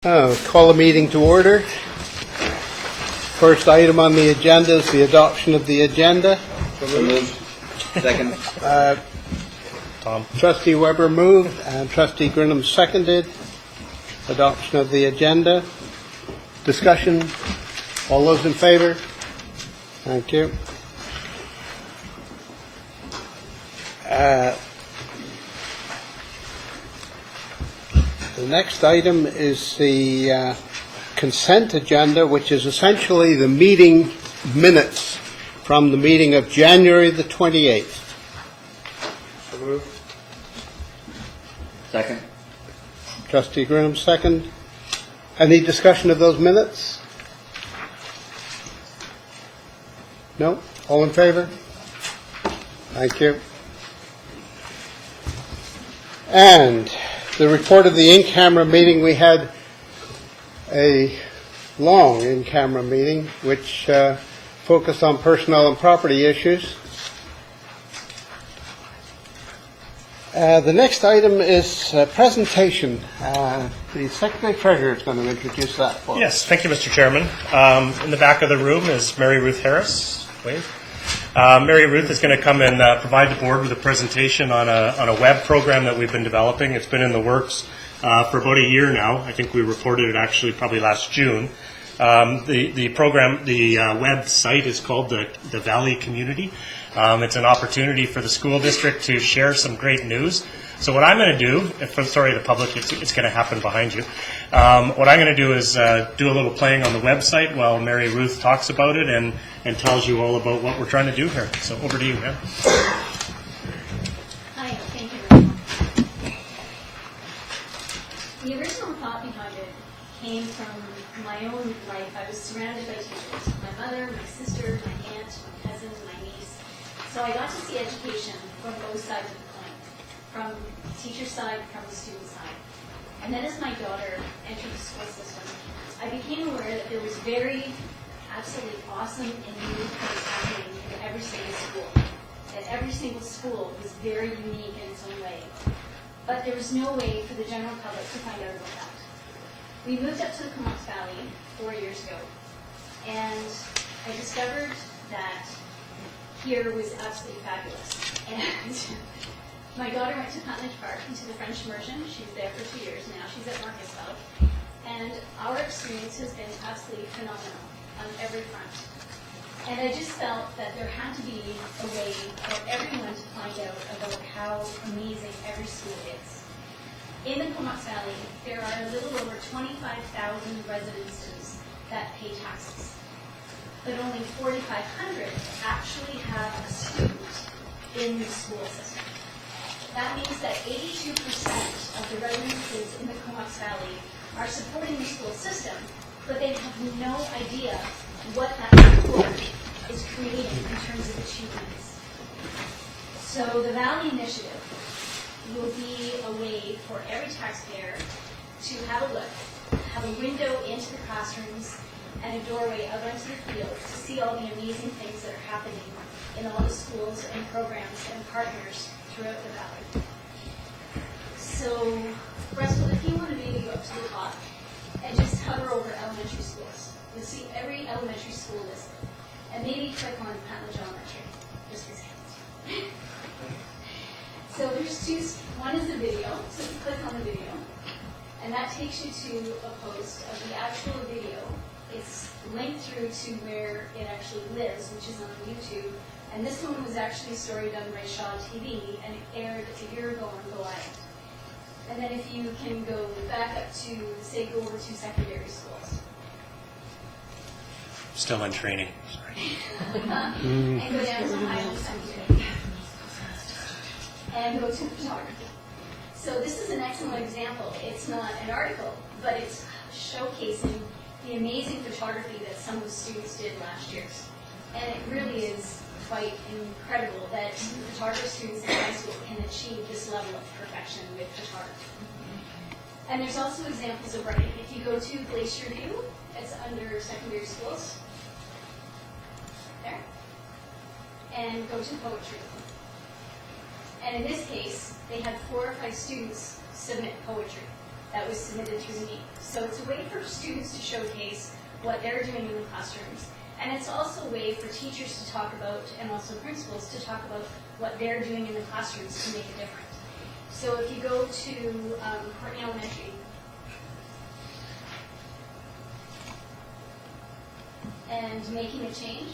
Call a meeting to order. First item on the agenda is the adoption of the agenda. So moved. Second. Trustee Weber moved and Trustee Grinham seconded. Adoption of the agenda. Discussion. All those in favor? Thank you. The next item is the consent agenda, which is essentially the meeting minutes from the meeting of January the 28th. So moved. Second. Trustee Grinham, second. Any discussion of those minutes? No? All in favor? Thank you. And the report of the in-camera meeting, we had a long in-camera meeting which focused on personnel and property issues. The next item is presentation. The Secretary Treasurer is going to introduce that for us. Yes, thank you, Mr. Chairman. In the back of the room is Mary Ruth Harris. Wave. Mary Ruth is going to come and provide the board with a presentation on a web program that we've been developing. It's been in the works for about a year now. I think we reported it actually probably last June. The program, the website is called the Valley Community. It's an opportunity for the school district to share some great news. So what I'm going to do, sorry the public, it's going to happen behind you. What I'm going to do is do a little playing on the website while Mary Ruth talks about it and tells you all about what we're trying to do here. So over to you, ma'am. Hi, thank you very much. The original thought behind it came from my own life. I was surrounded by teachers. My mother, my sister, my aunt, my cousins, my niece. So I got to see education from both sides of the coin, from the teacher side, from the student side. And then as my daughter entered the school system, I became aware that there was absolutely awesome and unique things happening in every single school. That every single school was very unique in its own way. But there was no way for the general public to find out about that. We moved up to the Comox Valley 4 years ago, and I discovered that here was absolutely fabulous. And my daughter went to Cottage Park into the French immersion. She's there for 2 years now. She's at Marcus Health. And our experience has been absolutely phenomenal on every front. And I just felt that there had to be a way for everyone to find out about how amazing every school is. In the Comox Valley, there are a little over 25,000 residences that pay taxes. But only 4,500 actually have a student in the school system. That means that 82% of the residences in the Comox Valley are supporting the school system, but they have no idea what that support is creating in terms of achievements. So the Valley Initiative will be a way for every taxpayer to have a look, have a window into the classrooms and a doorway out onto the field to see all the amazing things that are happening in all the schools and programs and partners throughout the Valley. So, Russell, if you want to maybe go up to the top and just hover over elementary schools. You'll see every elementary school listed. And maybe click on Patnage Elementary, just for seconds. So there's two. One is the video, so you click on the video. And that takes you to a post of the actual video. It's linked through to where it actually lives, which is on YouTube. And this one was actually a story done by Shaw TV, and it aired a year ago on Go Island. And then if you can go back up to, say, go over to secondary schools. Still in training. Sorry. And go down to high school secondary. And go to photography. So this is an excellent example. It's not an article, but it's showcasing the amazing photography that some of the students did last year. And it really is quite incredible that photography students in high school can achieve this level of perfection with photography. And there's also examples of writing. If you go to Glacier View, it's under secondary schools. There. And go to poetry. And in this case, they had 4 or 5 students submit poetry. that was submitted through me. So it's a way for students to showcase what they're doing in the classrooms. And it's also a way for teachers to talk about, and also principals to talk about what they're doing in the classrooms to make a difference. So if you go to Courtney Elementary, and making a change.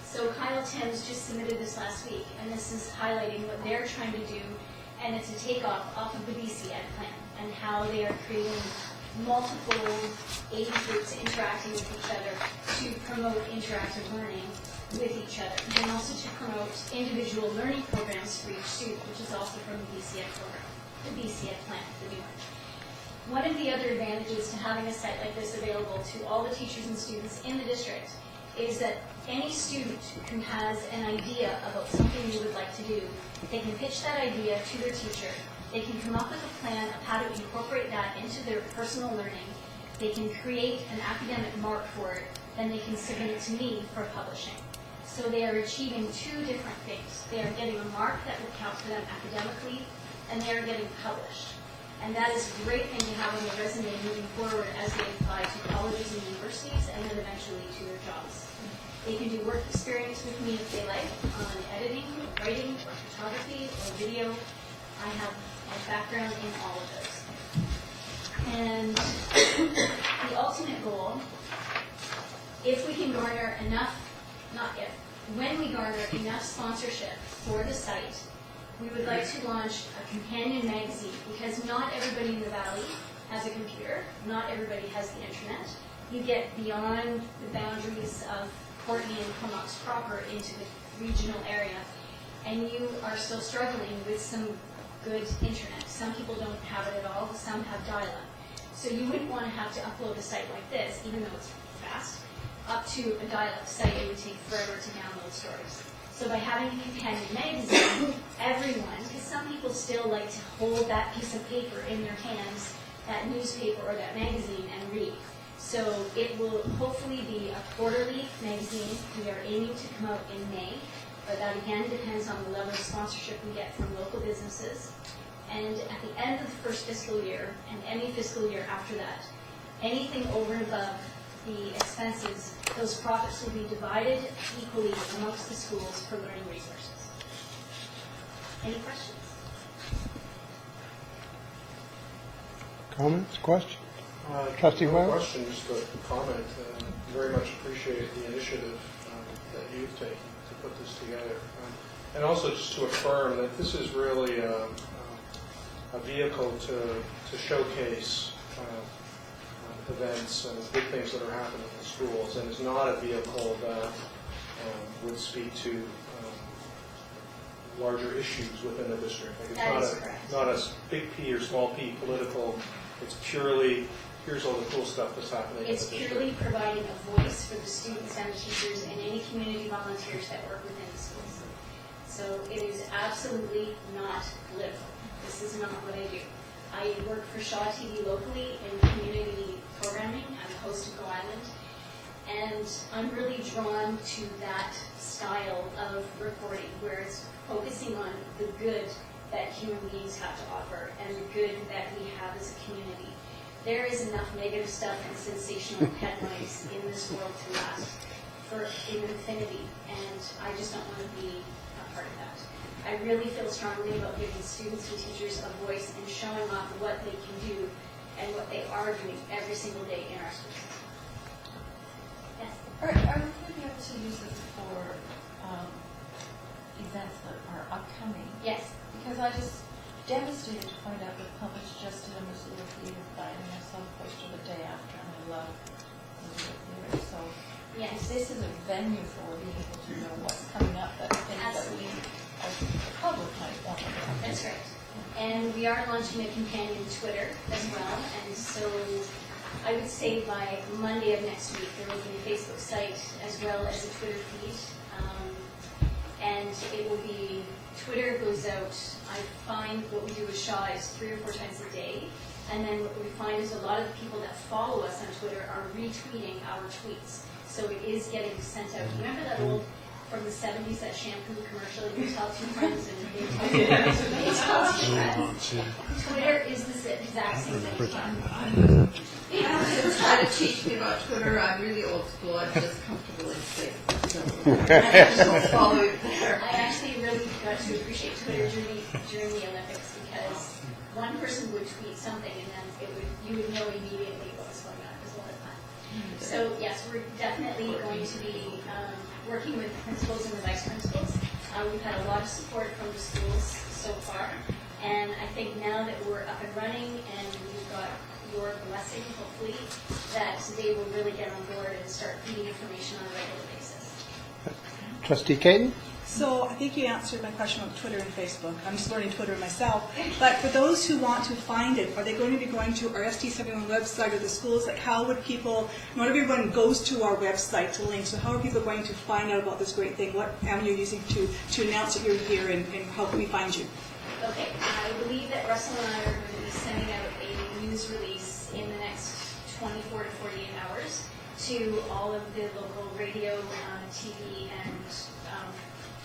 So Kyle Timms just submitted this last week, and this is highlighting what they're trying to do, and it's a takeoff off of the BC Ed plan, and how they are creating multiple age groups interacting with each other to promote interactive learning with each other, and also to promote individual learning programs for each student, which is also from the BC Ed program, the BC Ed plan, the new one. One of the other advantages to having a site like this available to all the teachers and students in the district is that any student who has an idea about something you would like to do, they can pitch that idea to their teacher. They can come up with a plan of how to incorporate that into their personal learning. They can create an academic mark for it, then they can submit it to me for publishing. So they are achieving two different things. They are getting a mark that will count for them academically, and they are getting published. And that is a great thing to have on their resume moving forward as they apply to colleges and universities and then eventually to their jobs. They can do work experience with me if they like on editing, or writing, or photography, or video. I have a background in all of those. And the ultimate goal, if we can garner enough, not if, when we garner enough sponsorship for the site, we would like to launch a companion magazine, because not everybody in the Valley has a computer, not everybody has the internet. You get beyond the boundaries of Courtney and Comox proper into the regional area, and you are still struggling with some good internet. Some people don't have it at all, some have dial-up. So you wouldn't want to have to upload a site like this, even though it's fast, up to a dial-up site. It would take forever to download stories. So by having a companion magazine, everyone, because some people still like to hold that piece of paper in their hands, that newspaper or that magazine, and read. So it will hopefully be a quarterly magazine. We are aiming to come out in May, but that again depends on the level of sponsorship we get from local businesses. And at the end of the first fiscal year, and any fiscal year after that, anything over and above the expenses, those profits will be divided equally amongst the schools for learning resources. Any questions? Comments, questions? Trustee No Webb? question, just a comment. Very much appreciate the initiative that you've taken to put this together. And also just to affirm that this is really a vehicle to showcase events and good things that are happening in schools, and it's not a vehicle that would speak to larger issues within the district. Like That is it's correct. not a big P or small p political. It's purely, here's all the cool stuff that's happening It's in the district. purely providing a voice for the students and the teachers and any community volunteers that work within the schools. So it is absolutely not political. This is not what I do. I work for Shaw TV locally in community programming. I'm the host of Go Island. And I'm really drawn to that style of reporting where it's focusing on the good that human beings have to offer and the good that we have as a community. There is enough negative stuff and sensational headlines in this world to last for infinity, and I just don't want to be a part of that. I really feel strongly about giving students and teachers a voice and showing off what they can do and what they are doing every single day in our schools. Yes? Are we going to be able to use it for events that are upcoming? Yes. Because I just devastated to find out that published just in a Missoula Theater died, and I saw the poster the day after, and I love Missoula Theater. So Yes. this is a venue for being able to know what's coming up, that things that we, as the public, might want to know. That's right. And we are launching a companion Twitter as well. And so I would say by Monday of next week, there will be a Facebook site as well as a Twitter feed. And it will be, Twitter goes out, I find what we do with Shaw is 3 or 4 times a day. And then what we find is a lot of the people that follow us on Twitter are retweeting our tweets. So it is getting sent out. Remember that old from the 70s, that shampoo commercial, you tell two friends and they tell two friends and they tell two friends. Twitter is the exact same thing. People try to teach me about Twitter. I'm really old school. I'm just comfortable in Facebook. So I don't follow it there. I actually really got to appreciate Twitter during the Olympics because one person would tweet something and then you would know immediately what was going on. It was a lot of fun. So yes, we're definitely going to be working with the principals and the vice principals. We've had a lot of support from the schools so far, and I think now that we're up and running and we've got your blessing, hopefully, that they will really get on board and start feeding information on a regular basis. Trustee Caden? So I think you answered my question about Twitter and Facebook. I'm just learning Twitter myself. But for those who want to find it, are they going to be going to our ST71 website or the schools? Like how would people, not everyone goes to our website to link, so how are people going to find out about this great thing? What avenue are you using to announce that you're here and how can we find you? Okay, I believe that Russell and I are going to be sending out a news release in the next 24 to 48 hours to all of the local radio, TV, and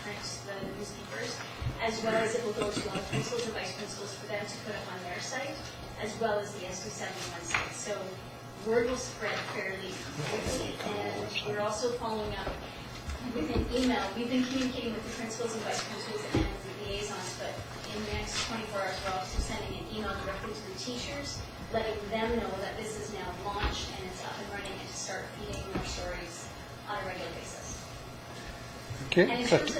print, the newspapers, as well as it will go to all the principals and vice principals for them to put up on their site, as well as the ST71 site. So word will spread fairly quickly, and we're also following up with an email. We've been communicating with the principals and vice principals and the liaisons, but in the next 24 hours, we're also sending an email directly to the teachers, letting them know that this is now launched and it's up and running, and to start feeding more stories on a regular basis. Okay. And in terms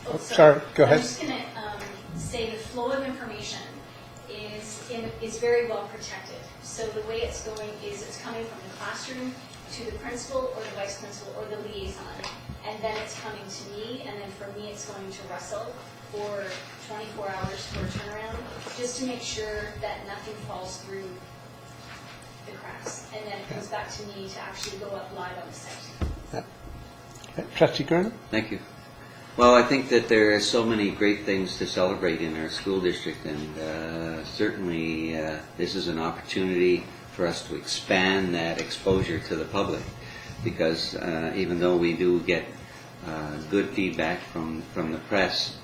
of, sorry, go ahead. I'm just going to say the flow of information is very well protected. So the way it's going is it's coming from the classroom to the principal or the vice principal or the liaison, and then it's coming to me, and then from me it's going to Russell for 24 hours for a turnaround, just to make sure that nothing falls through the cracks, and then it comes back to me to actually go up live on the site. Trustee Gurnon? Thank you. Well, I think that there are so many great things to celebrate in our school district, and certainly this is an opportunity for us to expand that exposure to the public, because even though we do get good feedback from the press,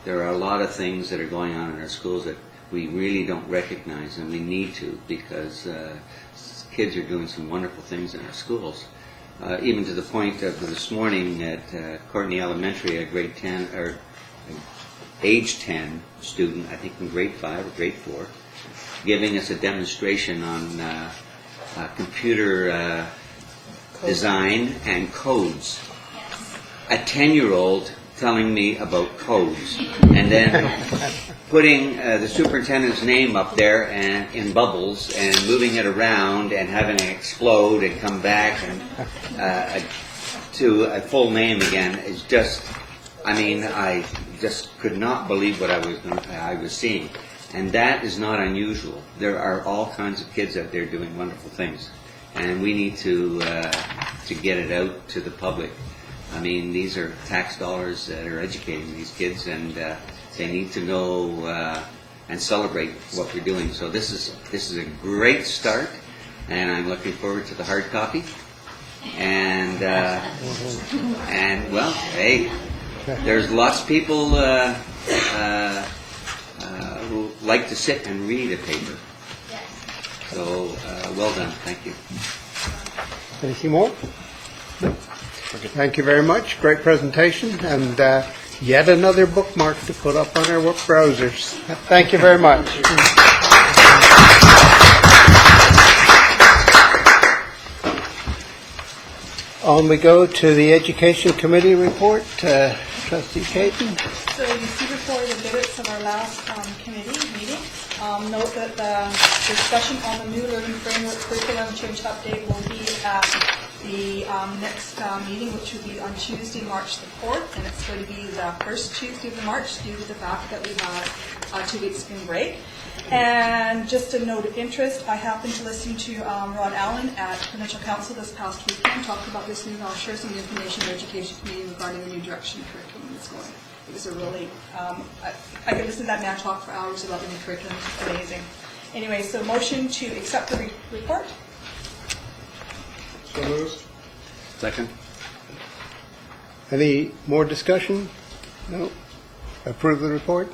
there are a lot of things that are going on in our schools that we really don't recognize, and we need to, because kids are doing some wonderful things in our schools. Even to the point of this morning at Courtney Elementary, a grade 10 or age 10 student, I think in grade 5 or grade 4, giving us a demonstration on computer design and codes. A 10-year-old telling me about codes, and then putting the superintendent's name up there and in bubbles and moving it around and having it explode and come back and to a full name again is just, I mean, I just could not believe what I was seeing. And that is not unusual. There are all kinds of kids out there doing wonderful things, and we need to get it out to the public. I mean, these are tax dollars that are educating these kids, and they need to know and celebrate what we're doing. So this is a great start, and I'm looking forward to the hard copy. And well, hey, there's lots of people who like to sit and read a paper. So well done, thank you. Anything more? Thank you very much. Great presentation, and yet another bookmark to put up on our work browsers. Thank you very much. On we go to the Education Committee report. Trustee Caton. So you see before the minutes of our last committee meeting. Note that the discussion on the new learning framework curriculum change update will be at the next meeting, which will be on Tuesday, March the 4th, and it's going to be the first Tuesday of March due to the fact that we have 2 weeks spring break. And just a note of interest, I happened to listen to Ron Allen at Provincial Council this past weekend talk about this new, I'll share some information to the Education Committee regarding the new direction the curriculum is going. It was a really, I could listen to that man talk for hours about the new curriculum. It's amazing. Anyway, so motion to accept the report. So moved. 2nd. Any more discussion? No? Approve the report?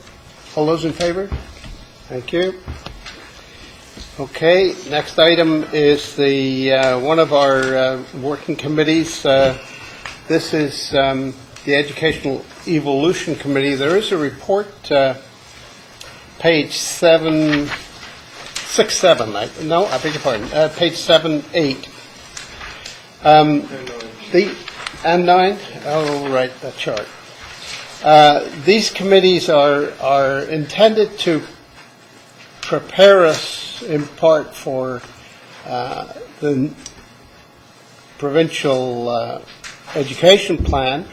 All those in favor? Thank you. Okay, next item is the one of our working committees. This is the Educational Evolution Committee. There is a report, page 7, 6, 7. I beg your pardon. Page 7, 8. And 9? Oh, right, that chart. These committees are intended to prepare us in part for the provincial education plan.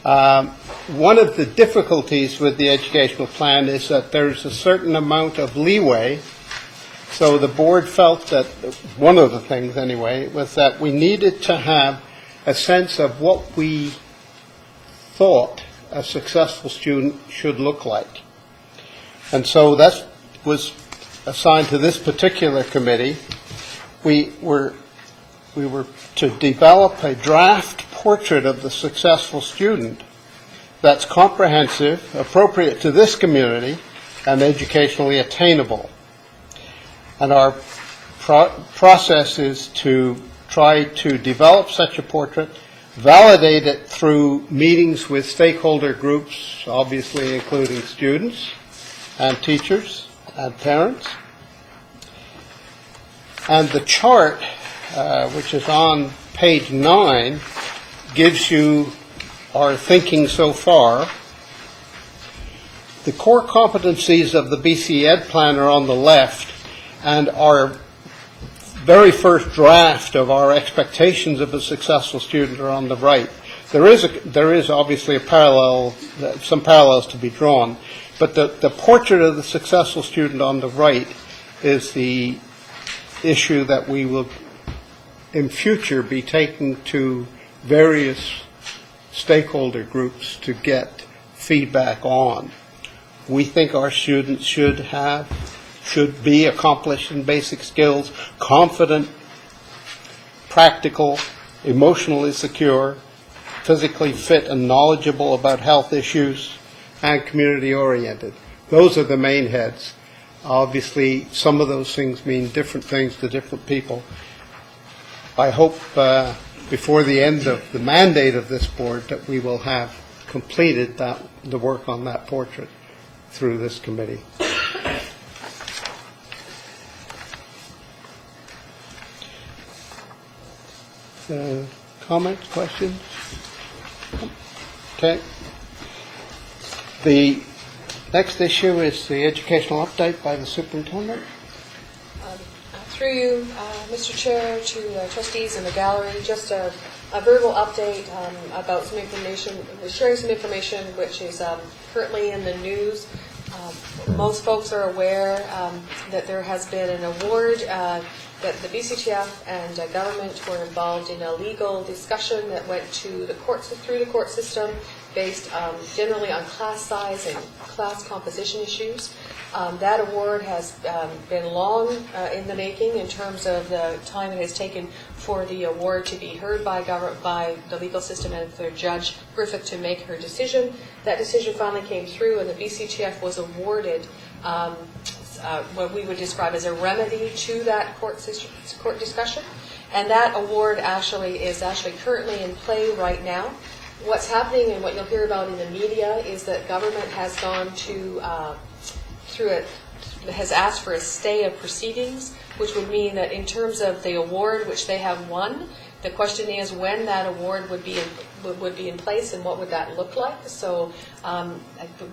One of the difficulties with the educational plan is that there's a certain amount of leeway. So the board felt that one of the things, anyway, was that we needed to have a sense of what we thought a successful student should look like. And so that was assigned to this particular committee. We were to develop a draft portrait of the successful student that's comprehensive, appropriate to this community, and educationally attainable. And our process is to try to develop such a portrait, validate it through meetings with stakeholder groups, obviously including students and teachers and parents. And the chart, which is on page 9, gives you our thinking so far. The core competencies of the BC Ed Plan are on the left, and our very first draft of our expectations of a successful student are on the right. There is obviously some parallels to be drawn, but the portrait of the successful student on the right is the issue that we will in future be taking to various stakeholder groups to get feedback on. We think our students should be accomplished in basic skills, confident, practical, emotionally secure, physically fit and knowledgeable about health issues, and community-oriented. Those are the main heads. Obviously, some of those things mean different things to different people. I hope before the end of the mandate of this board that we will have completed the work on that portrait through this committee. Comments, questions? Okay. The next issue is the educational update by the superintendent. Through you, Mr. Chair, to trustees in the gallery, just a verbal update about some information. We're sharing some information which is currently in the news. Most folks are aware that there has been an award that the BCTF and government were involved in a legal discussion that went to the courts, through the court system, based generally on class size and class composition issues. That award has been long in the making in terms of the time it has taken for the award to be heard by the legal system and for Judge Griffith to make her decision. That decision finally came through, and the BCTF was awarded what we would describe as a remedy to that court discussion. And that award is currently in play right now. What's happening and what you'll hear about in the media is that government has gone to has asked for a stay of proceedings, which would mean that in terms of the award which they have won, the question is when that award would be in place and what would that look like. So I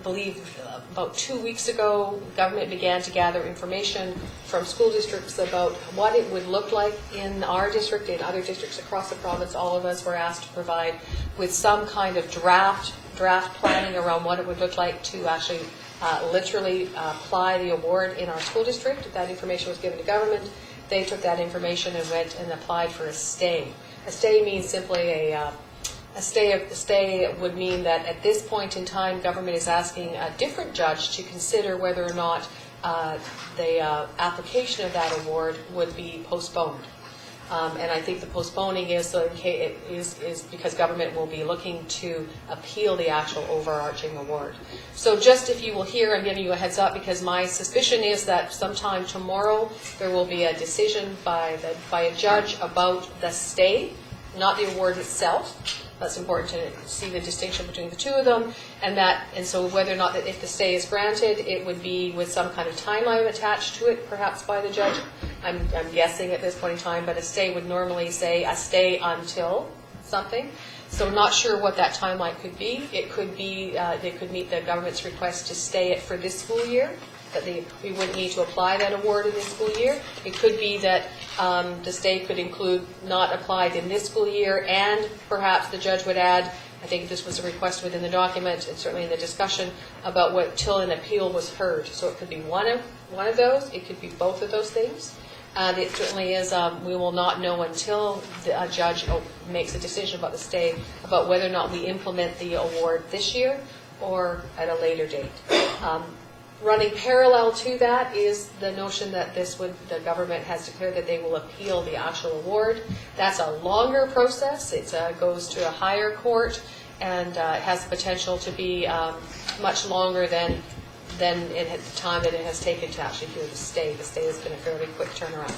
believe about 2 weeks ago, government began to gather information from school districts about what it would look like in our district, in other districts across the province. All of us were asked to provide with some kind of draft planning around what it would look like to actually literally apply the award in our school district. That information was given to government. They took that information and went and applied for a stay. A stay means simply a stay would mean that at this point in time, government is asking a different judge to consider whether or not the application of that award would be postponed. And I think the postponing is so is because government will be looking to appeal the actual overarching award. So just if you will hear, I'm giving you a heads up because my suspicion is that sometime tomorrow there will be a decision by a judge about the stay, not the award itself. That's important to see the distinction between the two of them, and so whether or not that if the stay is granted, it would be with some kind of timeline attached to it, perhaps by the judge. I'm guessing at this point in time, but a stay would normally say a stay until something. So I'm not sure what that timeline could be. It could be they could meet the government's request to stay it for this school year, that we wouldn't need to apply that award in this school year. It could be that the stay could include not applied in this school year, and perhaps the judge would add, I think this was a request within the document and certainly in the discussion, about what till an appeal was heard. So it could be one of those. It could be both of those things. It certainly is, we will not know until a judge makes a decision about the stay, about whether or not we implement the award this year or at a later date. Running parallel to that is the notion that the government has declared that they will appeal the actual award. That's a longer process. It goes to a higher court and has the potential to be much longer than the time that it has taken to actually hear the stay. The stay has been a fairly quick turnaround.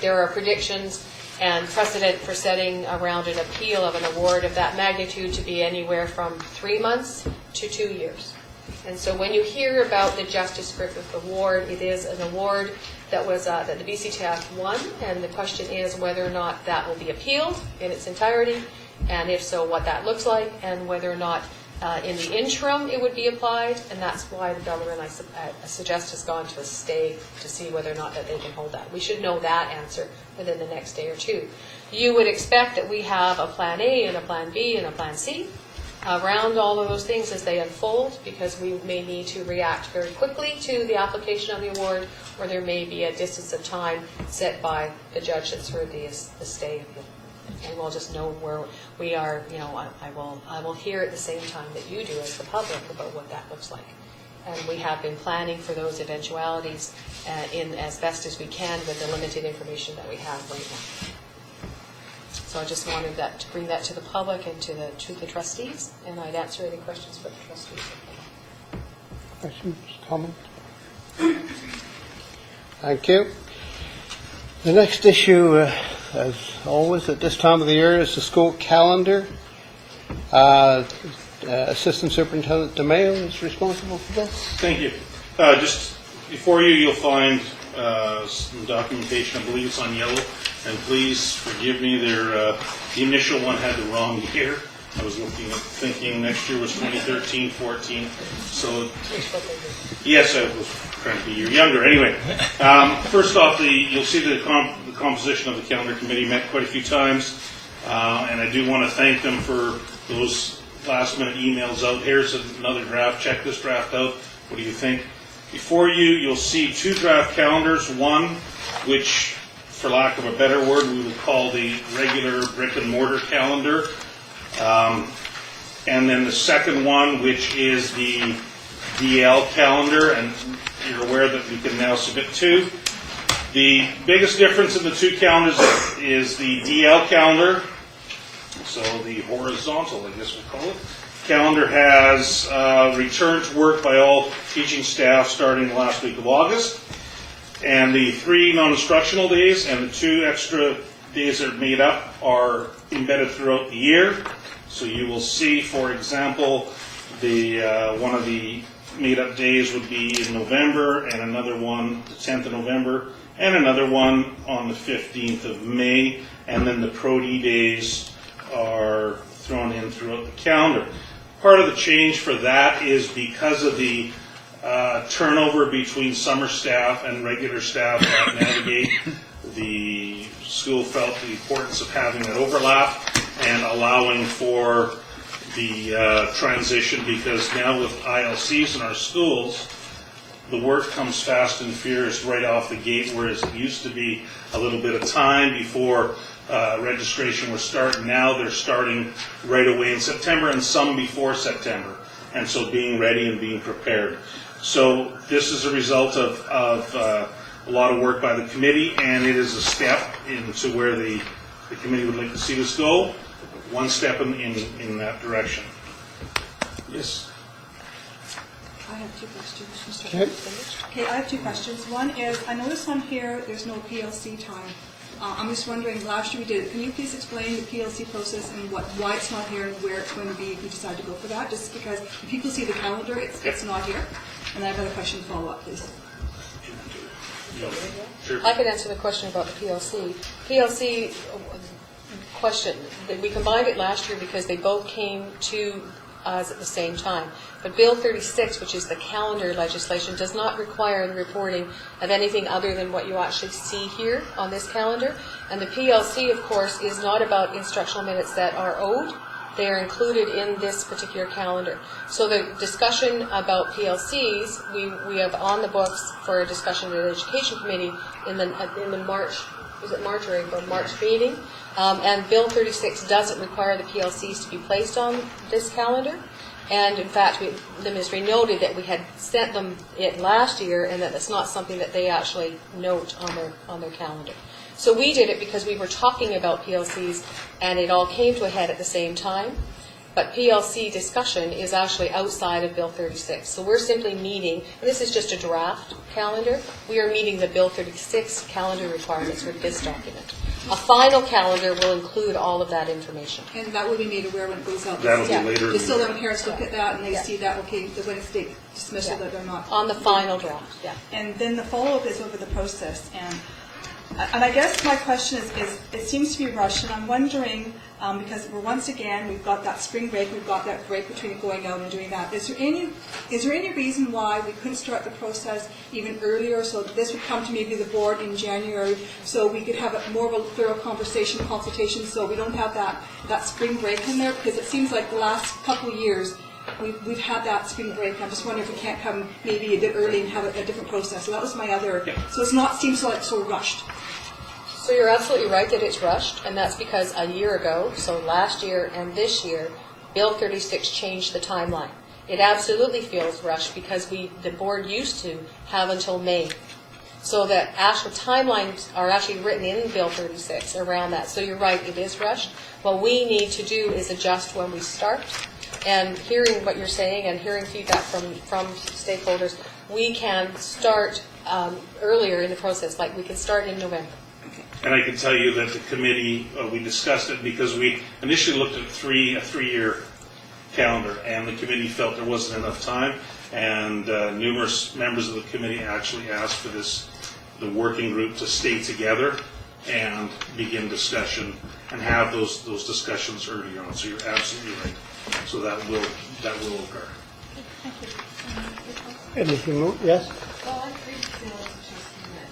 There are predictions and precedent for setting around an appeal of an award of that magnitude to be anywhere from 3 months to 2 years. And so when you hear about the Justice Griffith Award, it is an award that was that the BCTF won, and the question is whether or not that will be appealed in its entirety, and if so, what that looks like, and whether or not in the interim it would be applied, and that's why the government, I suggest, has gone to a stay to see whether or not that they can hold that. We should know that answer within the next day or two. You would expect that we have a Plan A and a Plan B and a Plan C around all of those things as they unfold, because we may need to react very quickly to the application of the award, or there may be a distance of time set by the judge that's heard the stay appeal. And we'll just know where we are. I will hear at the same time that you do as the public about what that looks like. And we have been planning for those eventualities in as best as we can with the limited information that we have right now. So I just wanted to bring that to the public and to the trustees, and I'd answer any questions for the trustees. Questions, comments? Thank you. The next issue, as always at this time of the year, is the school calendar. Assistant Superintendent DeMayo is responsible for this. Thank you. Just before you'll find some documentation. I believe it's on yellow. And please forgive me, the initial one had the wrong year. I was thinking next year was 2013-14. So, yes, I was trying to be a year younger. Anyway, first off, you'll see the composition of the calendar committee met quite a few times. And I do want to thank them for those last-minute emails out. Here's another draft. Check this draft out. What do you think? Before you'll see two draft calendars. One, which, for lack of a better word, we would call the regular brick-and-mortar calendar. And then the second one, which is the DL calendar, and you're aware that we can now submit two. The biggest difference in the two calendars is the DL calendar, so the horizontal, I guess we'll call it, calendar has returned to work by all teaching staff starting the last week of August. And the 3 non-instructional days and the 2 extra days that are made up are embedded throughout the year. So you will see, for example, one of the made-up days would be in November, and another one the 10th of November, and another one on the 15th of May, and then the Pro-D days are thrown in throughout the calendar. Part of the change for that is because of the turnover between summer staff and regular staff at Navigate. The school felt the importance of having that overlap and allowing for the transition, because now with ILCs in our schools, the work comes fast and furious right off the gate, whereas it used to be a little bit of time before registration was starting. Now they're starting right away in September, and some before September, and so being ready and being prepared. So this is a result of a lot of work by the committee, and it is a step into where the committee would like to see us go, one step in that direction. Yes? I have two questions, Mr. Okay. Okay, I have two questions. One is, I noticed on here, there's no PLC time. I'm just wondering, last year we did it. Can you please explain the PLC process and why it's not here and where it's going to be if you decide to go for that? Just because if people see the calendar, it's not here. And I have another question to follow up, please. Sure. I could answer the question about the PLC. PLC question, we combined it last year because they both came to us at the same time. But Bill 36, which is the calendar legislation, does not require the reporting of anything other than what you actually see here on this calendar. And the PLC, of course, is not about instructional minutes that are owed. They are included in this particular calendar. So the discussion about PLCs, we have on the books for a discussion at the Education Committee in the March, is it March or April? March meeting. And Bill 36 doesn't require the PLCs to be placed on this calendar. And in fact, the ministry noted that we had sent them it last year and that it's not something that they actually note on their calendar. So we did it because we were talking about PLCs and it all came to a head at the same time. But PLC discussion is actually outside of Bill 36. So we're simply meeting, and this is just a draft calendar, we are meeting the Bill 36 calendar requirements with this document. A final calendar will include all of that information. And that will be made aware when it goes out. That'll be Yeah. later. Just so that when parents look at that and they Yeah. see that, okay, the Wednesday dismissal, that they're not. On the final draft, yeah. And then the follow-up is over the process. And I guess my question is it seems to be rushed, and I'm wondering, because once again, we've got that spring break, we've got that break between going out and doing that. Is there any reason why we couldn't start the process even earlier, so this would come to maybe the board in January, so we could have more of a thorough conversation, consultation, so we don't have that spring break in there? Because it seems like the last couple of years, we've had that spring break. I'm just wondering if we can't come maybe a bit early and have a different process. So that was my other. Yeah. So seems like so rushed. So you're absolutely right that it's rushed, and that's because a year ago, so last year and this year, Bill 36 changed the timeline. It absolutely feels rushed because the board used to have until May. So that actual timelines are actually written in Bill 36 around that. So you're right, it is rushed. What we need to do is adjust when we start. And hearing what you're saying and hearing feedback from stakeholders, we can start earlier in the process, like we can start in November. And I can tell you that the committee, we discussed it because we initially looked at a three-year calendar, and the committee felt there wasn't enough time, and numerous members of the committee actually asked for the working group to stay together and begin discussion and have those discussions earlier on. So you're absolutely right. So that will occur. Anything more? Yes? Well, I agree with Bill as a trustee that,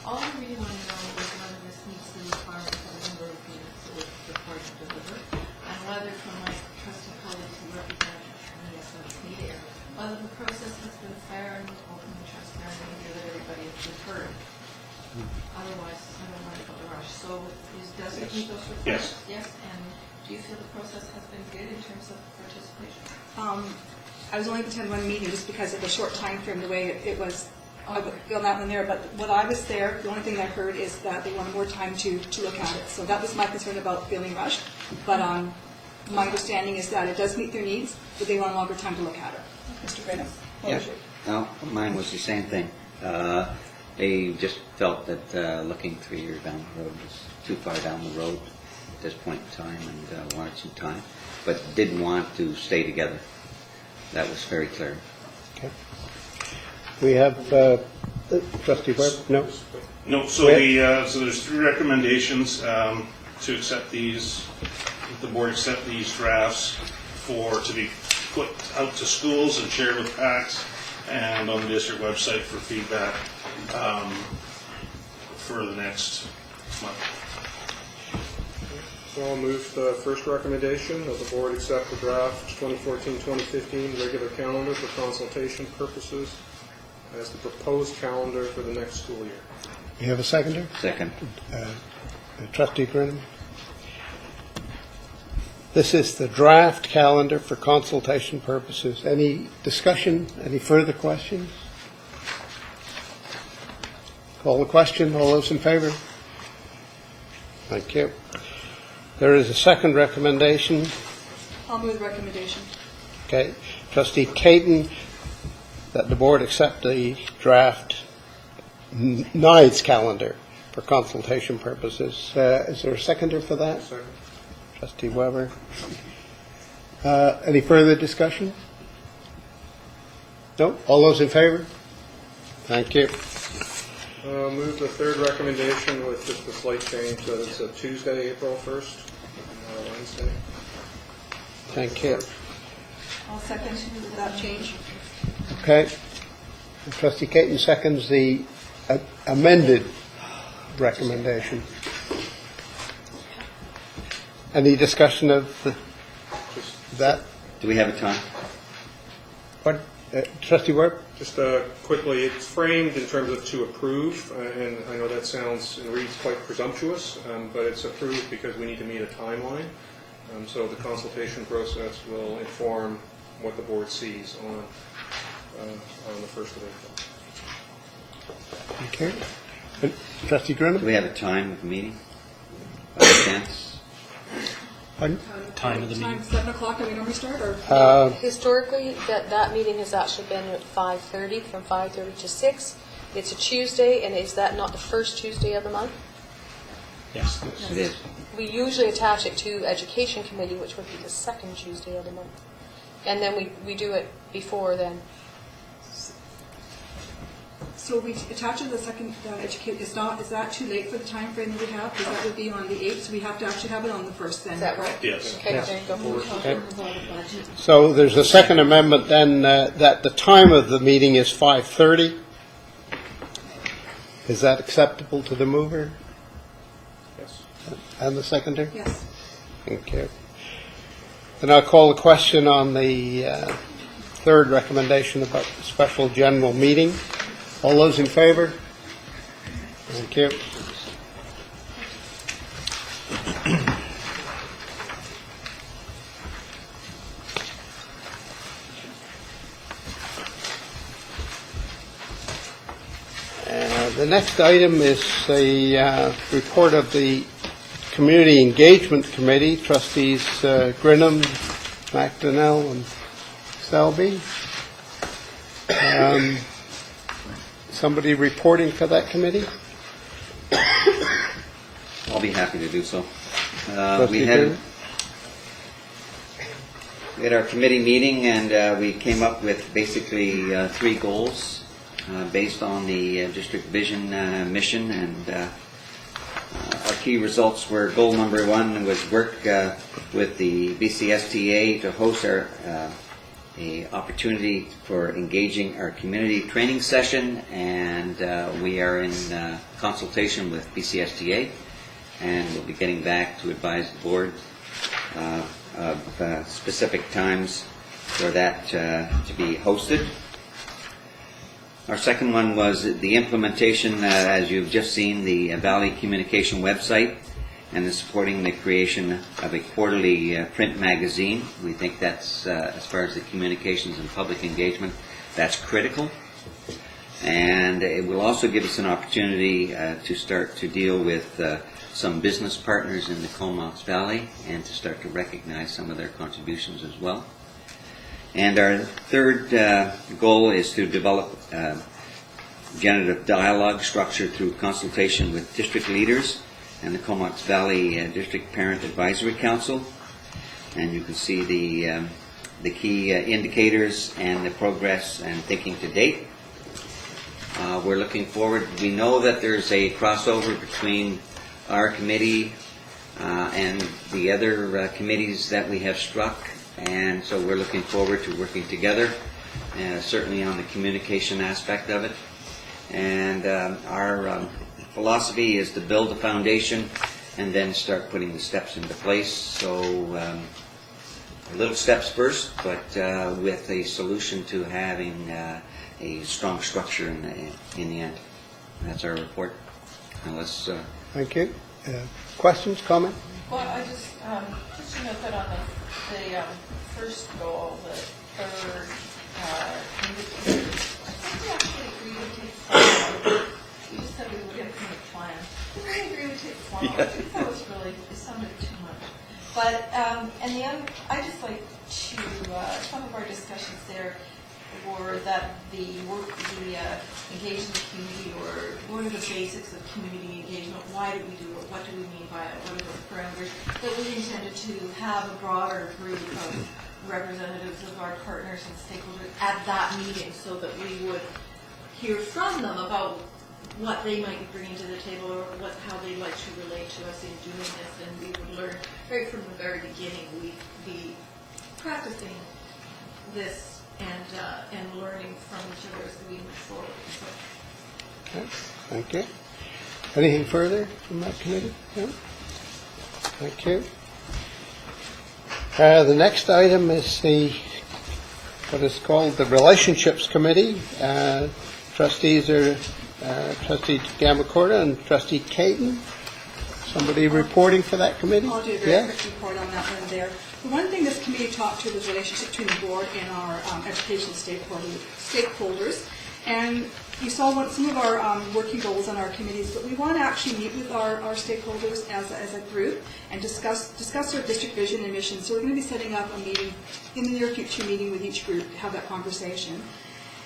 all I really want to know is whether this meets the requirements of the number of units that we're required to deliver, and whether from my trustee colleagues who represent me as a mediator, whether the process has been fair and open and transparent and that everybody has been heard. Otherwise, I don't want to put the rush. So does it meet those requirements? Yes. And do you feel the process has been good in terms of participation? I was only able to attend one meeting just because of the short time frame, the way it was. I would feel that one there, but when I was there, the only thing I heard is that they wanted more time to look at it. So that was my concern about feeling rushed. But my understanding is that it does meet their needs, but they want longer time to look at it. Mr. Brennan? Yeah, no, mine was the same thing. They just felt that looking 3 years down the road was too far down the road at this point in time, and wanted some time, but didn't want to stay together. That was very clear. Okay. We have Trustee Webb? No? No, so so there's 3 recommendations to accept these. If the board accept these drafts to be put out to schools and shared with PACs and on the district website for feedback for the next month. So I'll move the first recommendation that the board accept the draft 2014-2015 regular calendar for consultation purposes as the proposed calendar for the next school year. You have a seconder? Second. Trustee Brennan? This is the draft calendar for consultation purposes. Any discussion? Any further questions? Call the question. All those in favor? Thank you. There is a second recommendation. I'll move the recommendation. Okay. Trustee Caton, that the board accept the draft NIDES calendar for consultation purposes. Is there a seconder for that? Second. Trustee Weber. Any further discussion? No? All those in favor? Thank you. Move the third recommendation with just a slight change, that it's a Tuesday, April 1st, not a Wednesday. Thank you. I'll second that change. Okay. Trustee Caton seconds the amended recommendation. Any discussion of that? Do we have a time? What? Trustee Webb? Just quickly, it's framed in terms of to approve, and I know that sounds and reads quite presumptuous, but it's approved because we need to meet a timeline. So the consultation process will inform what the board sees on the 1st of April. Okay. Trustee Grenham? Do we have a time of the meeting? By chance? Pardon? Time of the meeting. 7 o'clock, do we normally start, or? Historically, that meeting has actually been at 5:30, from 5:30 to 6. It's a Tuesday, and is that not the first Tuesday of the month? Yes. It is. We usually attach it to Education Committee, which would be the second Tuesday of the month. And then we do it before then. So we attach it to the second educate, is that too late for the time frame that we have? Because that would be on the 8th, so we have to actually have it on the 1st then, Is that correct? right? Yes. Okay, Yes. there you go. Okay. So there's a second amendment then that the time of the meeting is 5:30. Is that acceptable to the mover Yes. and the seconder? Yes. Thank you. Then I'll call the question on the third recommendation about the special general meeting. All those in favor? Thank you. The next item is a report of the Community Engagement Committee, trustees Grinham, McDonnell, and Selby. Somebody reporting for that committee? I'll be happy to do so. Trustee We Grinham? had our committee meeting, and we came up with basically 3 goals based on the district vision mission, and our key results were: goal number 1 was work with the BCSTA to host a opportunity for engaging our community training session, and we are in consultation with BCSTA, and we'll be getting back to advise the board of specific times for that to be hosted. Our second one was the implementation, as you've just seen, the Valley Communication website, and the supporting the creation of a quarterly print magazine. We think that's, as far as the communications and public engagement, that's critical. And it will also give us an opportunity to start to deal with some business partners in the Comox Valley, and to start to recognize some of their contributions as well. And our third goal is to develop generative dialogue structure through consultation with district leaders and the Comox Valley District Parent Advisory Council. And you can see the key indicators and the progress and thinking to date. We're looking forward. We know that there's a crossover between our committee and the other committees that we have struck, and so we're looking forward to working together, certainly on the communication aspect of it. And our philosophy is to build a foundation and then start putting the steps into place. So little steps first, but with a solution to having a strong structure in the end. And that's our report. Now let's... Thank you. Questions, comments? Well, I just to note that on the the first goal, the third indicator, I think we actually agree to take forward. We just said we were going to make a plan. We agree to take forward. I think that was really, it sounded too much. But, and the other, I just like to, some of our discussions there were that the work, the engagement community, or one of the basics of community engagement, why do we do it, what do we mean by it, what are the parameters, that we intended to have a broader group of representatives of our partners and stakeholders at that meeting, so that we would hear from them about what they might be bringing to the table, or how they'd like to relate to us in doing this, and we would learn right from the very beginning. We'd be practicing this and learning from each other as we move forward. So. Okay, thank you. Anything further from that committee? No? Thank you. The next item is what is called the Relationships Committee. Trustees are Trustee Gamacorda and Trustee Caton. Somebody reporting for that committee? I'll do a very quick report on that one there. The one thing this committee talked to was the relationship between the board and our education stakeholders. And you saw some of our working goals on our committees, but we want to actually meet with our stakeholders as a group and discuss our district vision and mission. So we're going to be setting up a meeting in the near future, meeting with each group to have that conversation.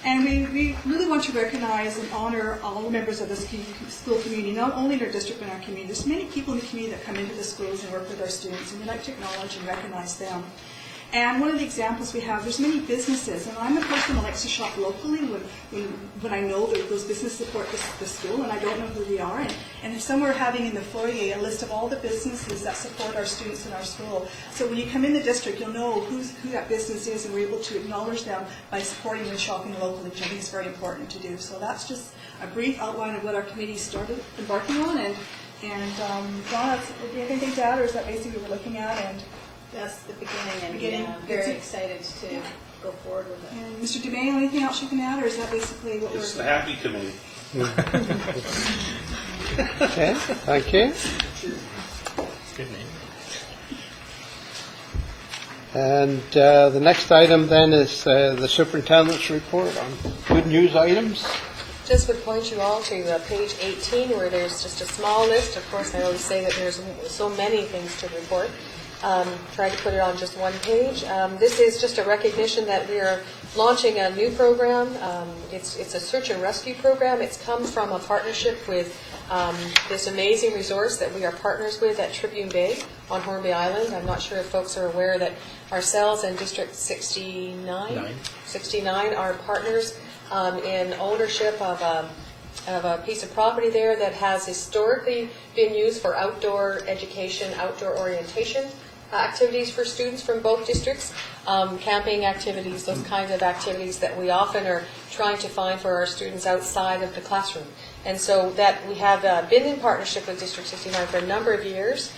And we really want to recognize and honor all the members of the school community, not only in our district but in our community. There's many people in the community that come into the schools and work with our students, and we like to acknowledge and recognize them. And one of the examples we have, there's many businesses, and I'm a person that likes to shop locally when I know that those businesses support the school, and I don't know who they are. And somewhere having in the foyer a list of all the businesses that support our students in our school. So when you come in the district, you'll know who that business is, and we're able to acknowledge them by supporting and shopping locally, which I think is very important to do. So that's just a brief outline of what our committee started embarking on. And Donna, do you have anything to add, or is that basically what we're looking at? And That's the beginning, and very excited to go forward with it. And Mr. DeMay, anything else you can add, or is that basically what It's the happy committee. Okay, thank you. Good name. And the next item then is the superintendent's report on good news items. Just would point you all to page 18, where there's just a small list. Of course, I always say that there's so many things to report. Try to put it on just one page. This is just a recognition that we are launching a new program. It's a search and rescue program. It's come from a partnership with this amazing resource that we are partners with at Tribune Bay on Hornby Island. I'm not sure if folks are aware that ourselves and District 69 are partners in ownership of a piece of property there that has historically been used for outdoor education, outdoor orientation activities for students from both districts, camping activities, those kinds of activities that we often are trying to find for our students outside of the classroom. And so that we have been in partnership with District 69 for a number of years.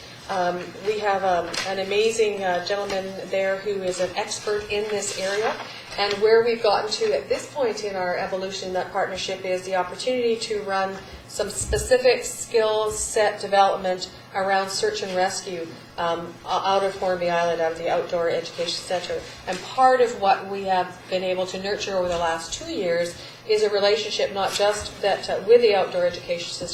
We have an amazing gentleman there who is an expert in this area. And where we've gotten to at this point in our evolution in that partnership is the opportunity to run some specific skill set development around search and rescue out of Hornby Island, out of the Outdoor Education Center. And part of what we have been able to nurture over the last 2 years is a relationship not just that with the Outdoor Education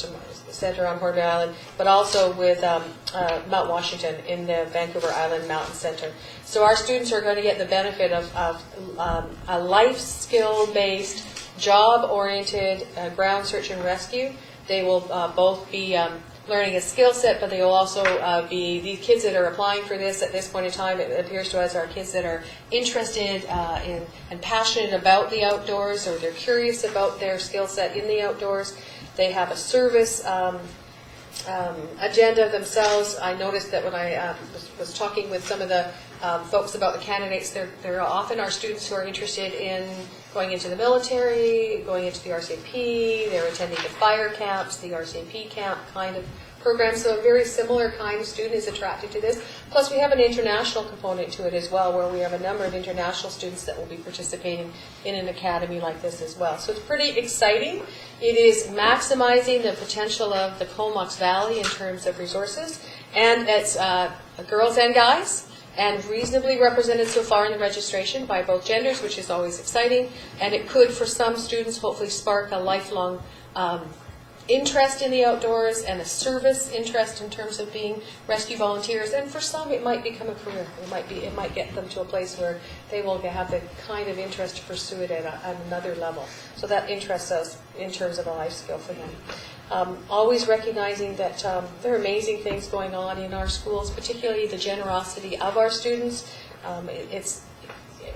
Center on Hornby Island, but also with Mount Washington in the Vancouver Island Mountain Center. So our students are going to get the benefit of a life skill-based, job-oriented ground search and rescue. They will both be learning a skill set, but they will also be these kids that are applying for this at this point in time. It appears to us are kids that are interested in and passionate about the outdoors, or they're curious about their skill set in the outdoors. They have a service agenda themselves. I noticed that when I was talking with some of the folks about the candidates, they're often our students who are interested in going into the military, going into the RCMP, they're attending the fire camps, the RCMP camp kind of program. So a very similar kind of student is attracted to this. Plus we have an international component to it as well, where we have a number of international students that will be participating in an academy like this as well. So it's pretty exciting. It is maximizing the potential of the Comox Valley in terms of resources, and it's girls and guys. and reasonably represented so far in the registration by both genders, which is always exciting. And it could, for some students, hopefully spark a lifelong interest in the outdoors and a service interest in terms of being rescue volunteers. And for some, it might become a career. It might get them to a place where they will have the kind of interest to pursue it at another level. So that interests us in terms of a life skill for them. Always recognizing that there are amazing things going on in our schools, particularly the generosity of our students.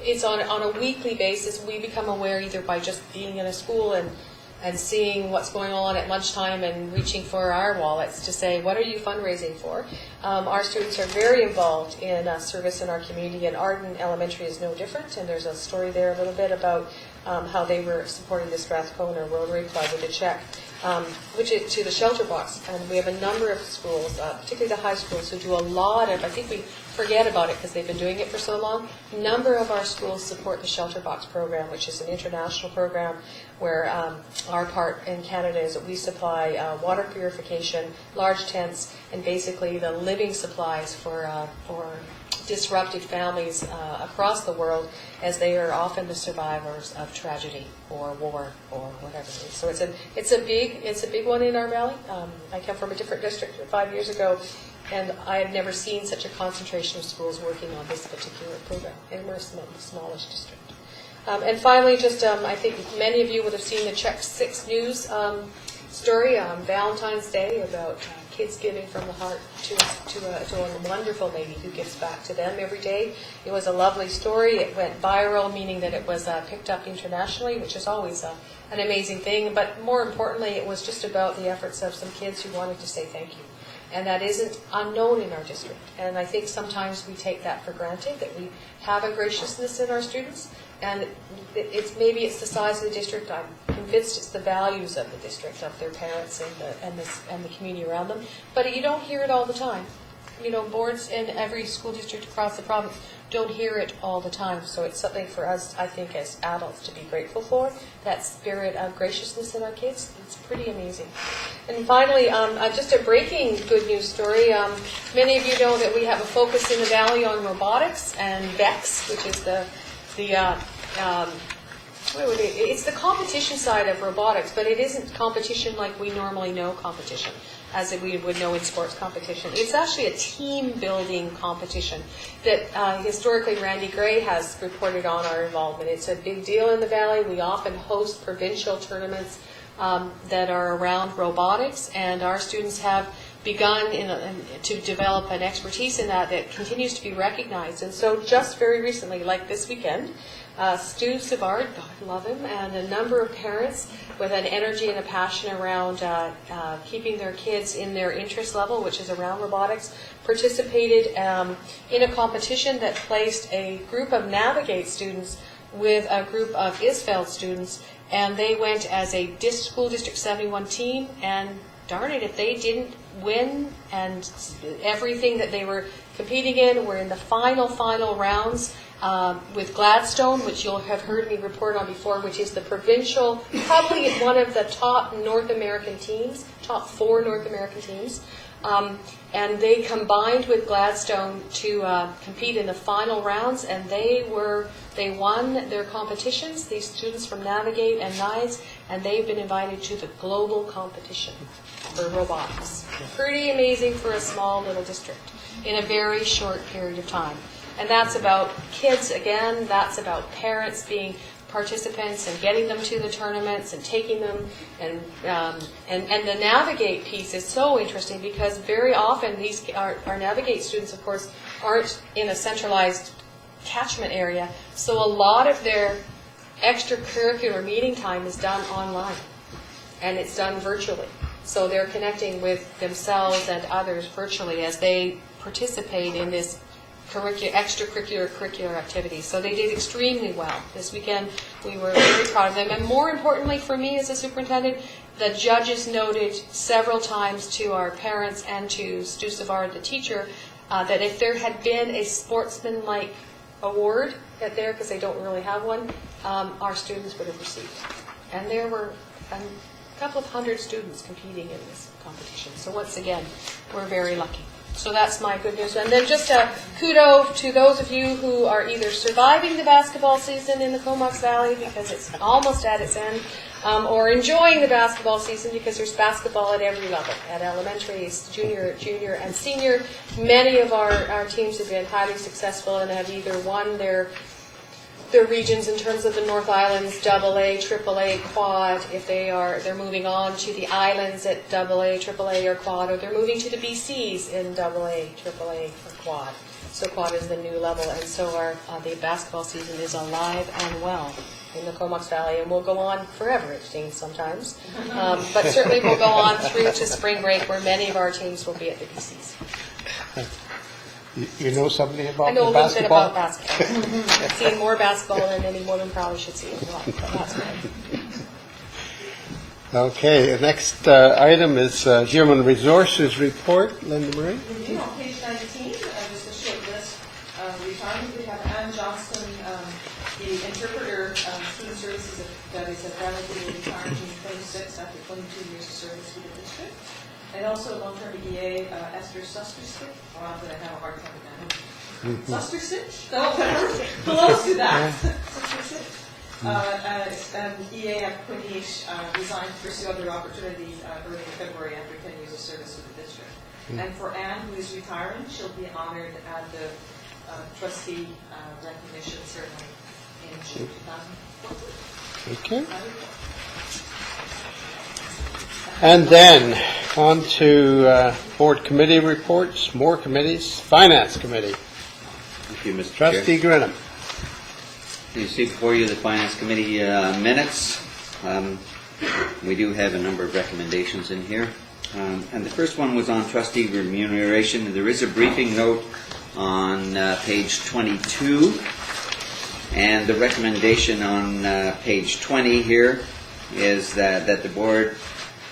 It's on a weekly basis. We become aware either by just being in a school and seeing what's going on at lunchtime and reaching for our wallets to say, what are you fundraising for? Our students are very involved in service in our community, and Arden Elementary is no different. And there's a story there a little bit about how they were supporting the Strathcona Rotary Club with a check, which is to the shelter box. And we have a number of schools, particularly the high schools, who do a lot of, I think we forget about it because they've been doing it for so long. A number of our schools support the Shelter Box program, which is an international program where our part in Canada is that we supply water purification, large tents, and basically the living supplies for disrupted families across the world, as they are often the survivors of tragedy or war or whatever. So it's a big one in our valley. I come from a different district 5 years ago, and I had never seen such a concentration of schools working on this particular program, and we're a smallish district. And finally, just I think many of you would have seen the Check 6 News story on Valentine's Day about kids giving from the heart to a wonderful lady who gives back to them every day. It was a lovely story. It went viral, meaning that it was picked up internationally, which is always an amazing thing. But more importantly, it was just about the efforts of some kids who wanted to say thank you. And that isn't unknown in our district. And I think sometimes we take that for granted, that we have a graciousness in our students. And maybe it's the size of the district. I'm convinced it's the values of the district, of their parents and the community around them. But you don't hear it all the time. You know, boards in every school district across the province don't hear it all the time. So it's something for us, I think, as adults to be grateful for, that spirit of graciousness in our kids. It's pretty amazing. And finally, just a breaking good news story. Many of you know that we have a focus in the Valley on robotics and VEX, which is it's the competition side of robotics, but it isn't competition like we normally know competition, as we would know in sports competition. It's actually a team-building competition that historically Randy Gray has reported on our involvement. It's a big deal in the Valley. We often host provincial tournaments that are around robotics, and our students have begun to develop an expertise in that continues to be recognized. And so just very recently, like this weekend, Stu Savard, God love him, and a number of parents with an energy and a passion around keeping their kids in their interest level, which is around robotics, participated in a competition that placed a group of Navigate students with a group of Isfeld students, and they went as a School District 71 team, and darn it, if they didn't win, and everything that they were competing in were in the final rounds with Gladstone, which you'll have heard me report on before, which is the provincial, probably one of the top North American teams, top 4 North American teams. And they combined with Gladstone to compete in the final rounds, and they won their competitions, these students from Navigate and NIDES, and they've been invited to the global competition for robotics. Pretty amazing for a small little district in a very short period of time. And that's about kids, again, that's about parents being participants and getting them to the tournaments and taking them, and the Navigate piece is so interesting because very often our Navigate students, of course, aren't in a centralized catchment area, so a lot of their extracurricular meeting time is done online, and it's done virtually. So they're connecting with themselves and others virtually as they participate in this extracurricular activities. So they did extremely well this weekend. We were very proud of them. And more importantly for me as a superintendent, the judges noted several times to our parents and to Stu Savard, the teacher, that if there had been a sportsman-like award there, because they don't really have one, our students would have received. And there were a couple of hundred students competing in this competition. So once again, we're very lucky. So that's my good news. And then just a kudo to those of you who are either surviving the basketball season in the Comox Valley because it's almost at its end, or enjoying the basketball season because there's basketball at every level, at elementary, junior, and senior. Many of our teams have been highly successful and have either won their regions in terms of the North Islands, AA, AAA, quad. If they're moving on to the islands at AA, AAA, or quad, or they're moving to the BCs in AA, AAA, or quad. So quad is the new level, and so the basketball season is alive and well in the Comox Valley, and will go on forever, it seems sometimes. But certainly will go on through to spring break, where many of our teams will be at the BCs. You know something I about know a the little bit about basketball? basketball. I've seen more basketball than any woman probably should see. That's right. Okay, the next item is Human Resources Report. Linda Marie? Review on page 19, just a short list of retirement. We have Ann Johnston, the interpreter, student services that is at Bradley, retiring June 26 after 22 years of service with the district. And also long-term EA, Esther Sustersich. Oh, I'm going to have a hard time with that. Sustersich? No, close to that. Sustersich. EA at Quinnish resigned to pursue other opportunities early in February after 10 years of service with the district. And for Anne, who is retiring, she'll be honored at the trustee recognition ceremony in June 2014. Okay. And then, on to board committee reports, more committees, Finance Committee. Thank you, Mr. Chair. Trustee Grinham. You see before you the Finance Committee minutes. We do have a number of recommendations in here. And the first one was on trustee remuneration. There is a briefing note on page 22. And the recommendation on page 20 here is that the Board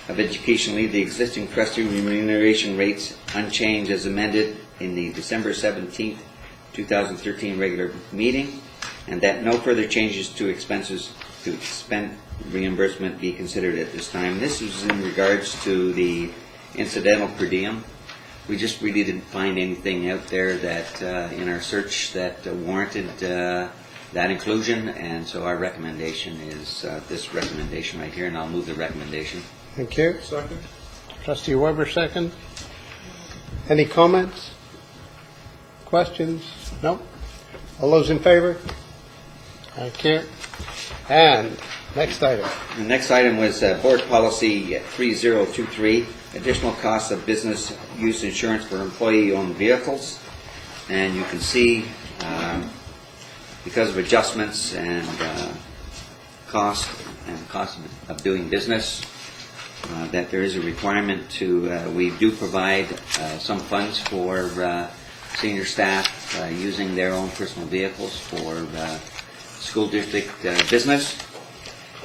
of Education leave the existing trustee remuneration rates unchanged as amended in the December 17th, 2013 regular meeting, and that no further changes to expenses to expend reimbursement be considered at this time. This is in regards to the incidental per diem. We just really didn't find anything out there that in our search that warranted that inclusion, and so our recommendation is this recommendation right here, and I'll move the recommendation. Thank you. Second? Trustee Weber, second. Any comments? Questions? No? All those in favor? Thank you. And next item. The next item was Board Policy 3023, additional costs of business use insurance for employee-owned vehicles. And you can see, because of adjustments and cost of doing business, that there is a requirement to, we do provide some funds for senior staff using their own personal vehicles for school district business,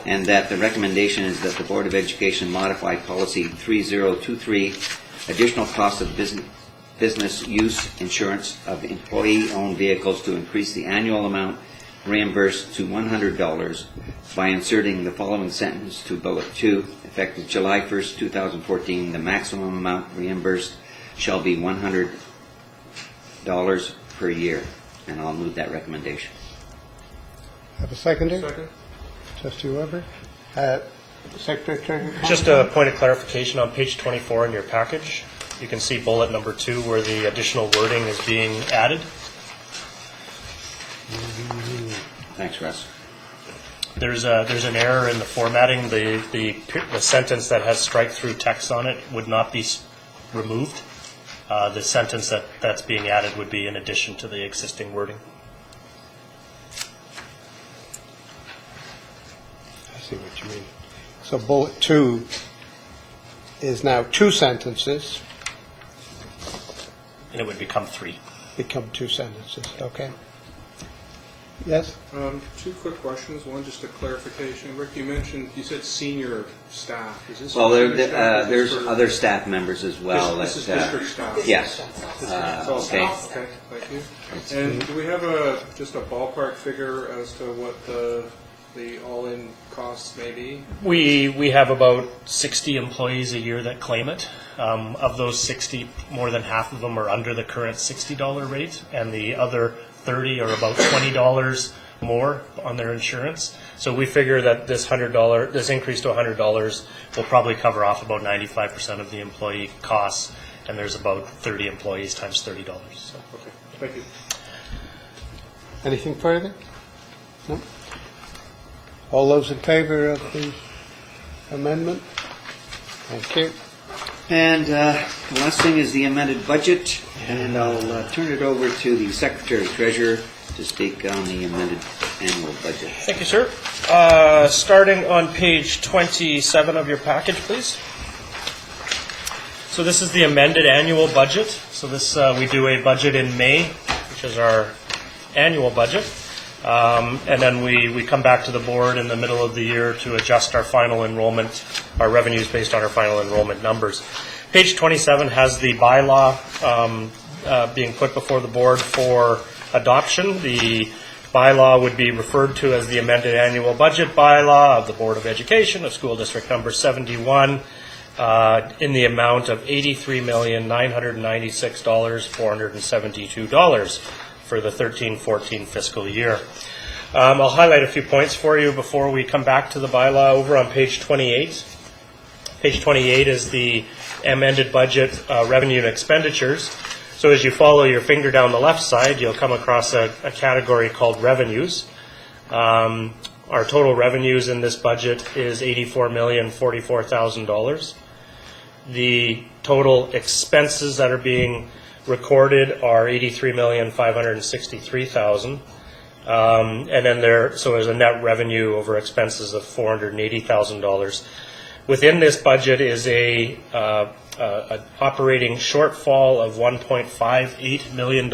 and that the recommendation is that the Board of Education modify Policy 3023, additional cost of business use insurance of employee-owned vehicles, to increase the annual amount reimbursed to $100 by inserting the following sentence to Bullet 2, effective July 1st, 2014, the maximum amount reimbursed shall be $100 per year. And I'll move that recommendation. Have a seconder? Second? Trustee Weber? Secretary Treasurer? Just a point of clarification on page 24 in your package. You can see bullet number 2 where the additional wording is being added. Thanks, Russ. There's an error in the formatting. The sentence that has strike-through text on it would not be removed. The sentence that's being added would be in addition to the existing wording. I see what you mean. So bullet 2 is now 2 sentences, And it would become 3. become 2 sentences. Okay. Yes? 2 quick questions. One, just a clarification. Rick, you said senior staff. Is this? Well, senior staff? Is there's this for- other staff members as well. This is that, district staff? Yes. Oh, Okay. Okay, thank you. And do we have just a ballpark figure as to what the the all-in costs may be? We have about 60 employees a year that claim it. Of those 60, more than half of them are under the current $60 rate, and the other 30 are about $20 more on their insurance. So we figure that this increase to $100 will probably cover off about 95% of the employee costs, and there's about 30 employees times $30. So. Okay, thank you. Anything further? No? All those in favor of the amendment? Thank you. And the last thing is the amended budget, and I'll turn it over to the Secretary-Treasurer to speak on the amended annual budget. Thank you, sir. Starting on page 27 of your package, please. So this is the amended annual budget. So this we do a budget in May, which is our annual budget. And then we come back to the board in the middle of the year to adjust our final enrollment, our revenues based on our final enrollment numbers. Page 27 has the bylaw being put before the board for adoption. The bylaw would be referred to as the amended annual budget bylaw of the Board of Education of School District Number 71 in the amount of $83,996,472 for the 13-14 fiscal year. I'll highlight a few points for you before we come back to the bylaw over on page 28. Page 28 is the amended budget revenue and expenditures. So as you follow your finger down the left side, you'll come across a category called revenues. Our total revenues in this budget is $84,044,000. The total expenses that are being recorded are $83,563,000. And then there's a net revenue over expenses of $480,000. Within this budget is an operating shortfall of $1.58 million,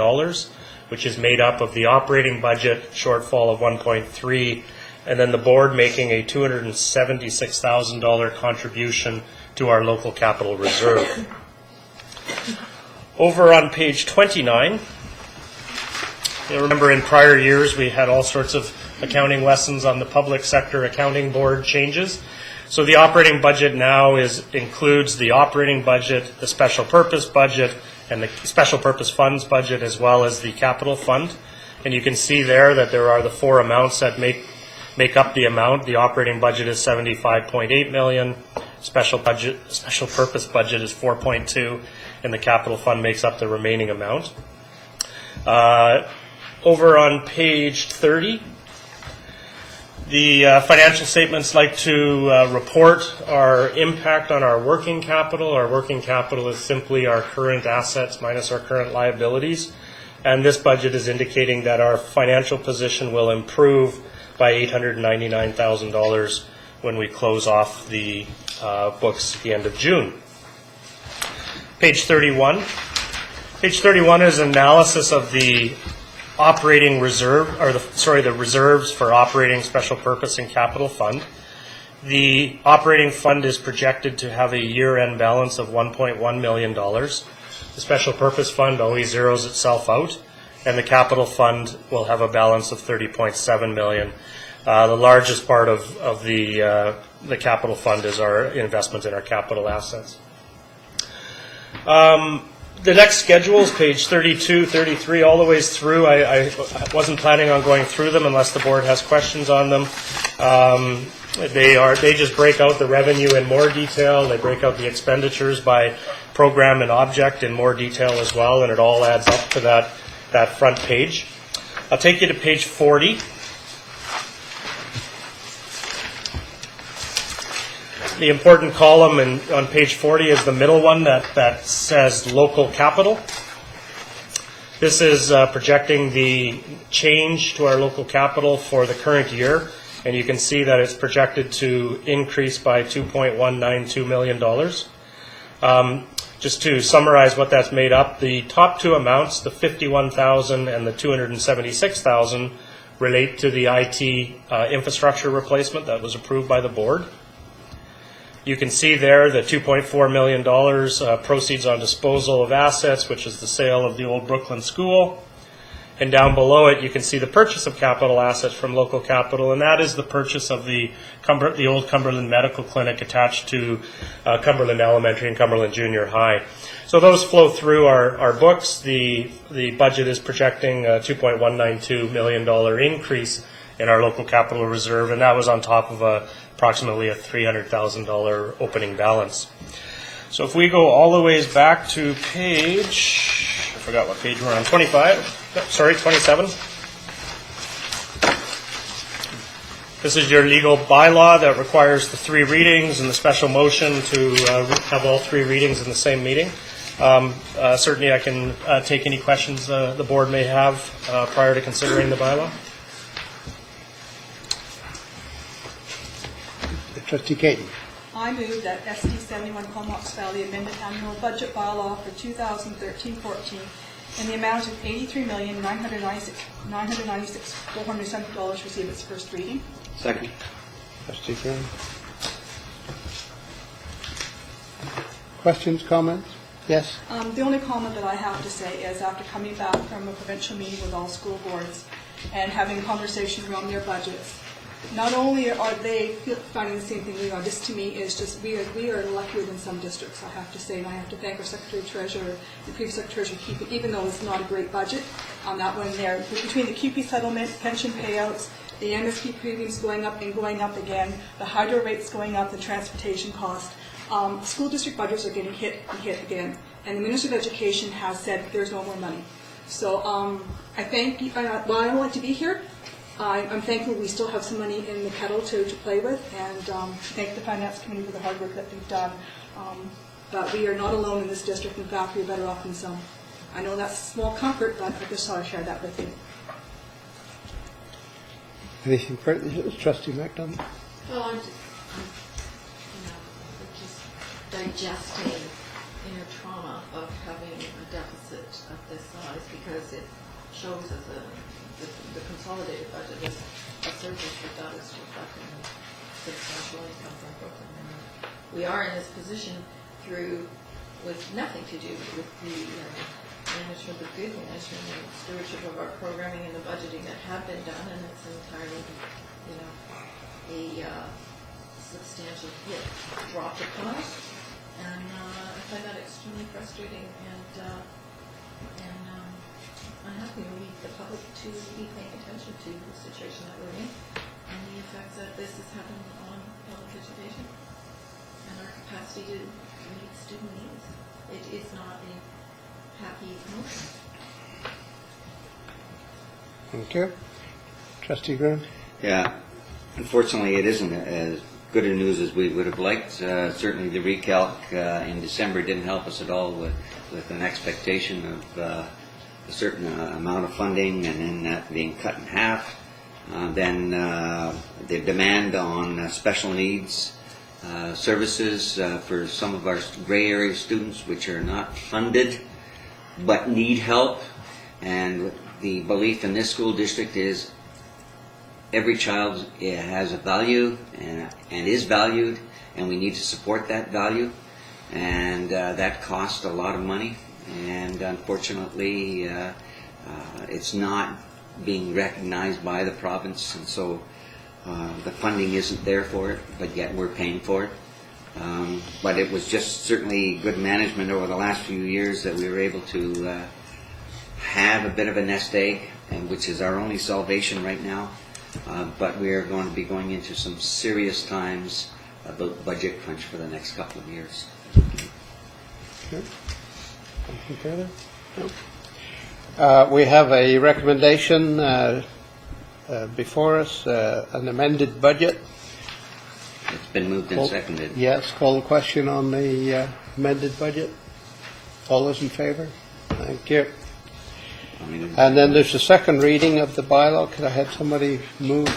which is made up of the operating budget shortfall of $1.3, and then the board making a $276,000 contribution to our local capital reserve. Over on page 29, you'll remember in prior years we had all sorts of accounting lessons on the public sector accounting board changes. So the operating budget now includes the operating budget, the special purpose budget, and the special purpose funds budget, as well as the capital fund. And you can see there that there are the four amounts that make up the amount. The operating budget is $75.8 million. Special purpose budget is $4.2, and the capital fund makes up the remaining amount. Over on page 30, the financial statements like to report our impact on our working capital. Our working capital is simply our current assets minus our current liabilities. And this budget is indicating that our financial position will improve by $899,000 when we close off the books at the end of June. Page 31. Page 31 is analysis of the operating reserve, or the reserves for operating, special purpose, and capital fund. The operating fund is projected to have a year-end balance of $1.1 million. The special purpose fund always zeroes itself out, and the capital fund will have a balance of $30.7 million. The largest part of the capital fund is our investment in our capital assets. The next schedule is page 32, 33, all the ways through. I wasn't planning on going through them unless the board has questions on them. They just break out the revenue in more detail. They break out the expenditures by program and object in more detail as well, and it all adds up to that front page. I'll take you to page 40. The important column on page 40 is the middle one that says local capital. This is projecting the change to our local capital for the current year, and you can see that it's projected to increase by $2.192 million. Just to summarize what that's made up, the top two amounts, the $51,000 and the $276,000, relate to the IT infrastructure replacement that was approved by the board. You can see there the $2.4 million proceeds on disposal of assets, which is the sale of the old Brooklyn School. And down below it, you can see the purchase of capital assets from local capital, and that is the purchase of the old Cumberland Medical Clinic attached to Cumberland Elementary and Cumberland Junior High. So those flow through our books. The budget is projecting a $2.192 million increase in our local capital reserve, and that was on top of approximately a $300,000 opening balance. So if we go all the ways back to page, I forgot what page we're on, 27. This is your legal bylaw that requires the 3 readings and the special motion to have all 3 readings in the same meeting. Certainly I can take any questions the board may have prior to considering the bylaw. Trustee Caton. I move that SD 71 Comox Valley amended annual budget bylaw for 2013-14 in the amount of $83,996,470 receive its first reading. Second. Trustee Graham. Questions, comments? Yes? The only comment that I have to say is after coming back from a provincial meeting with all school boards and having a conversation around their budgets, not only are they finding the same thing we are, this to me is just, we are luckier than some districts, I have to say, and I have to thank our Secretary-Treasurer, the previous Secretary-Treasurer, keeping, even though it's not a great budget, on that one there. Between the QP settlement, pension payouts, the MSP premiums going up and going up again, the hydro rates going up, the transportation cost, school district budgets are getting hit and hit again. And the Minister of Education has said there's no more money. So I thank you, well, I don't like to be here. I'm thankful we still have some money in the kettle to play with, and thank the Finance Committee for the hard work that they've done. But we are not alone in this district. In fact, we're better off than some. I know that's small comfort, but I just thought I'd share that with you. Anything further? Trustee McDonald? Well, I'm just digesting inner trauma of having a deficit of this size, because it shows as the consolidated budget is a surplus, but that is reflecting substantial income from Brooklyn. And we are in this position with nothing to do with the management, the good management and stewardship of our programming and the budgeting that have been done, and it's entirely, a substantial hit dropped upon us, and I find that extremely frustrating, and I'm happy we need the public to be paying attention to the situation that we're in and the effects that this is having on public education and our capacity to meet student needs. It is not a happy emotion. Thank you. Trustee Graham? Yeah, unfortunately, it isn't as good a news as we would have liked. Certainly the recalc in December didn't help us at all with an expectation of a certain amount of funding, and then that being cut in half. Then the demand on special needs services for some of our gray area students, which are not funded but need help. And the belief in this school district is every child has a value and is valued, and we need to support that value. And that costs a lot of money. And unfortunately, it's not being recognized by the province, and so the funding isn't there for it, but yet we're paying for it. But it was just certainly good management over the last few years that we were able to have a bit of a nest egg, and which is our only salvation right now. But we are going to be going into some serious times about budget crunch for the next couple of years. Okay. Anything further? No. We have a recommendation before us, an amended budget. It's been moved and seconded. Yes, call the question on the amended budget. All those in favor? Thank you. And then there's a second reading of the bylaw. Could I have somebody move?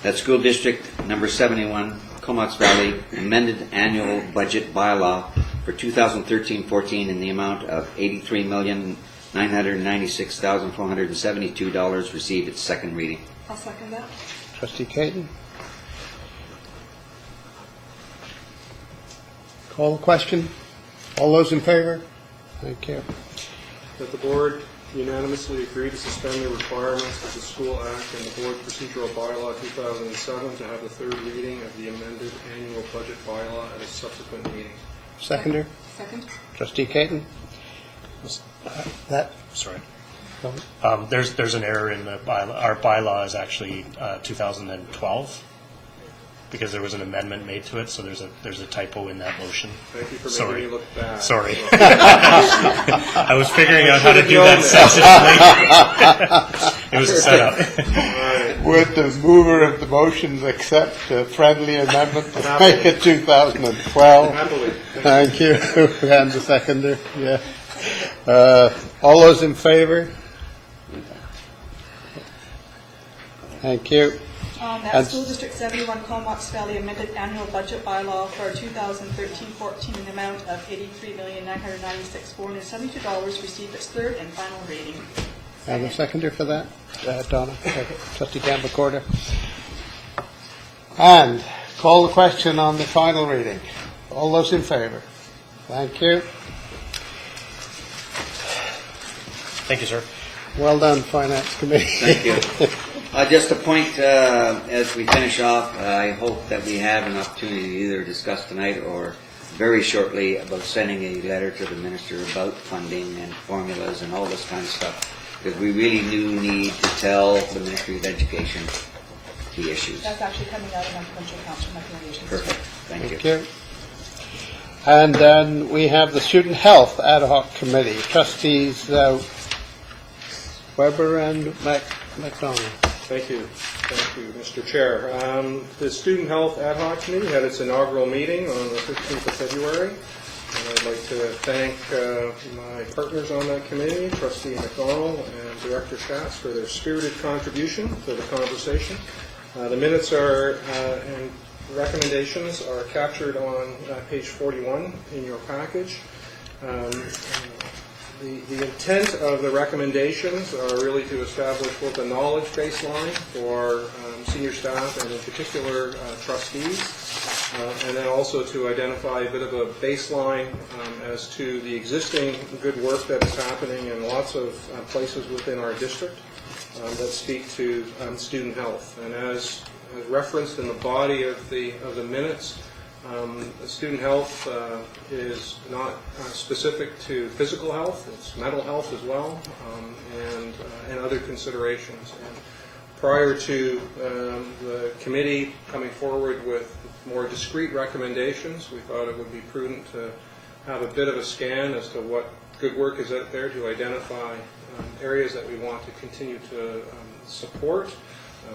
That school district number 71, Comox Valley, amended annual budget bylaw for 2013-14 in the amount of $83,996,472 received its second reading. I'll second that. Trustee Caton? Call the question. All those in favor? Thank you. That the board unanimously agree to suspend the requirements of the School Act and the Board Procedural Bylaw 2007 to have the third reading of the amended annual budget bylaw at a subsequent meeting. Seconder? Second? Trustee Caton? That, Sorry. There's an error in the bylaw. Our bylaw is actually 2012 because there was an amendment made to it, so there's a typo in that motion. Thank you for making Sorry. me look bad. Sorry. I was figuring out how to do that sensitively. It was a setup. would the mover of the motions accept a friendly amendment to make it 2012? Happily. Thank you. And the seconder, yeah. All those in favor? Thank you. At And- School District 71 Comox Valley amended annual budget bylaw for 2013-14 in the amount of $83,996,472 received its third and final reading. And the seconder for that? Donna. Trustee Campbell Corder. And call the question on the final reading. All those in favor? Thank you. Thank you, sir. Well done, Finance Committee. Thank you. Just a point as we finish off, I hope that we have an opportunity to either discuss tonight or very shortly about sending a letter to the Minister about funding and formulas and all this kind of stuff, because we really do need to tell the Ministry of Education the issues. That's actually coming out of my provincial council recommendations. Perfect. Thank you. Thank you. And then we have the Student Health Ad Hoc Committee. Trustees Weber and McDonald. Thank you. Thank you, Mr. Chair. The Student Health Ad Hoc Committee had its inaugural meeting on the 15th of February. And I'd like to thank my partners on that committee, Trustee McDonald and Director Schatz, for their spirited contribution to the conversation. The minutes and recommendations are captured on page 41 in your package. The intent of the recommendations are really to establish both a knowledge baseline for senior staff and in particular trustees, and then also to identify a bit of a baseline as to the existing good work that is happening in lots of places within our district that speak to student health. And as referenced in the body of the minutes, student health is not specific to physical health, it's mental health as well, and other considerations. And prior to the committee coming forward with more discrete recommendations, we thought it would be prudent to have a bit of a scan as to what good work is out there to identify areas that we want to continue to support,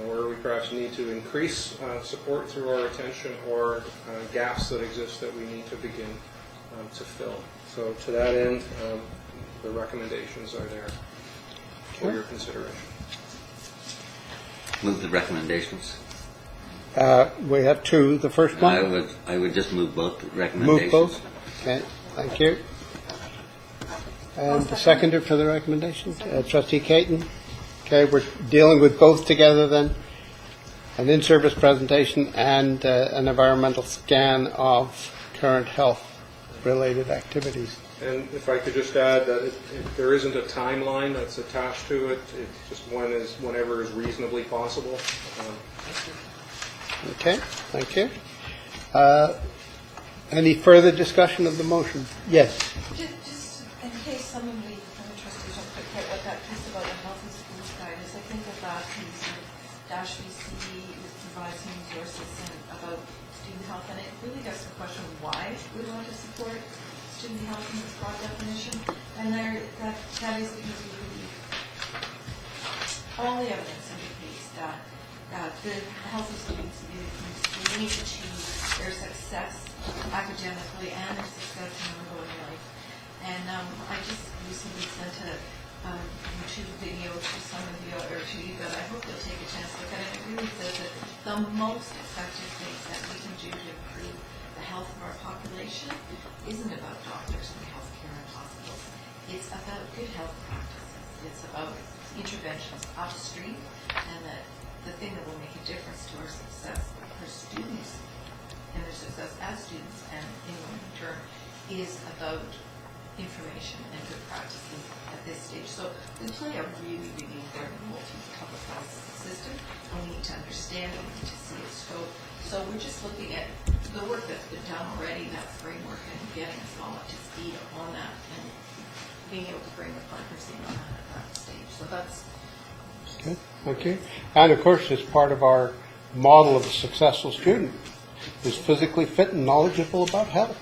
where we perhaps need to increase support through our attention, or gaps that exist that we need to begin to fill. So to that end, the recommendations are there for your consideration. Move the recommendations. We have two. The first one? I would just move both recommendations. Move both? Okay, thank you. And the seconder for the recommendation? Trustee Caton? Okay, we're dealing with both together then. An in-service presentation and an environmental scan of current health-related activities. And if I could just add that there isn't a timeline that's attached to it. It's just whenever is reasonably possible. Okay, thank you. Any further discussion of the motion? Yes. Just in case some of the trustees don't quite get what that piece about the healthy schools guide is, I think that piece of Dash VC provides some resources about student health, and it really gets to the question of why we want to support student health in this broad definition, and that is because we believe all the evidence indicates that the healthy students is linked to their success academically and their success in ongoing life. And I just recently sent a YouTube video to some of you, or to you, but I hope you'll take a chance to look at it. It really says that the most effective things that we can do to improve the health of our population isn't about doctors and healthcare and hospitals. It's about good health practices. It's about interventions upstream, and the thing that will make a difference to our success for students and their success as students and in turn is about information and good practices at this stage. So we play a really, really important role through the public health system. We need to understand it, we need to see its scope. So we're just looking at the work that's been done already, that framework, and getting us all up to speed on that, and being able to bring the partners in on that at that stage. So that's Okay, thank you. And of course, as part of our model of a successful student, is physically fit and knowledgeable about health.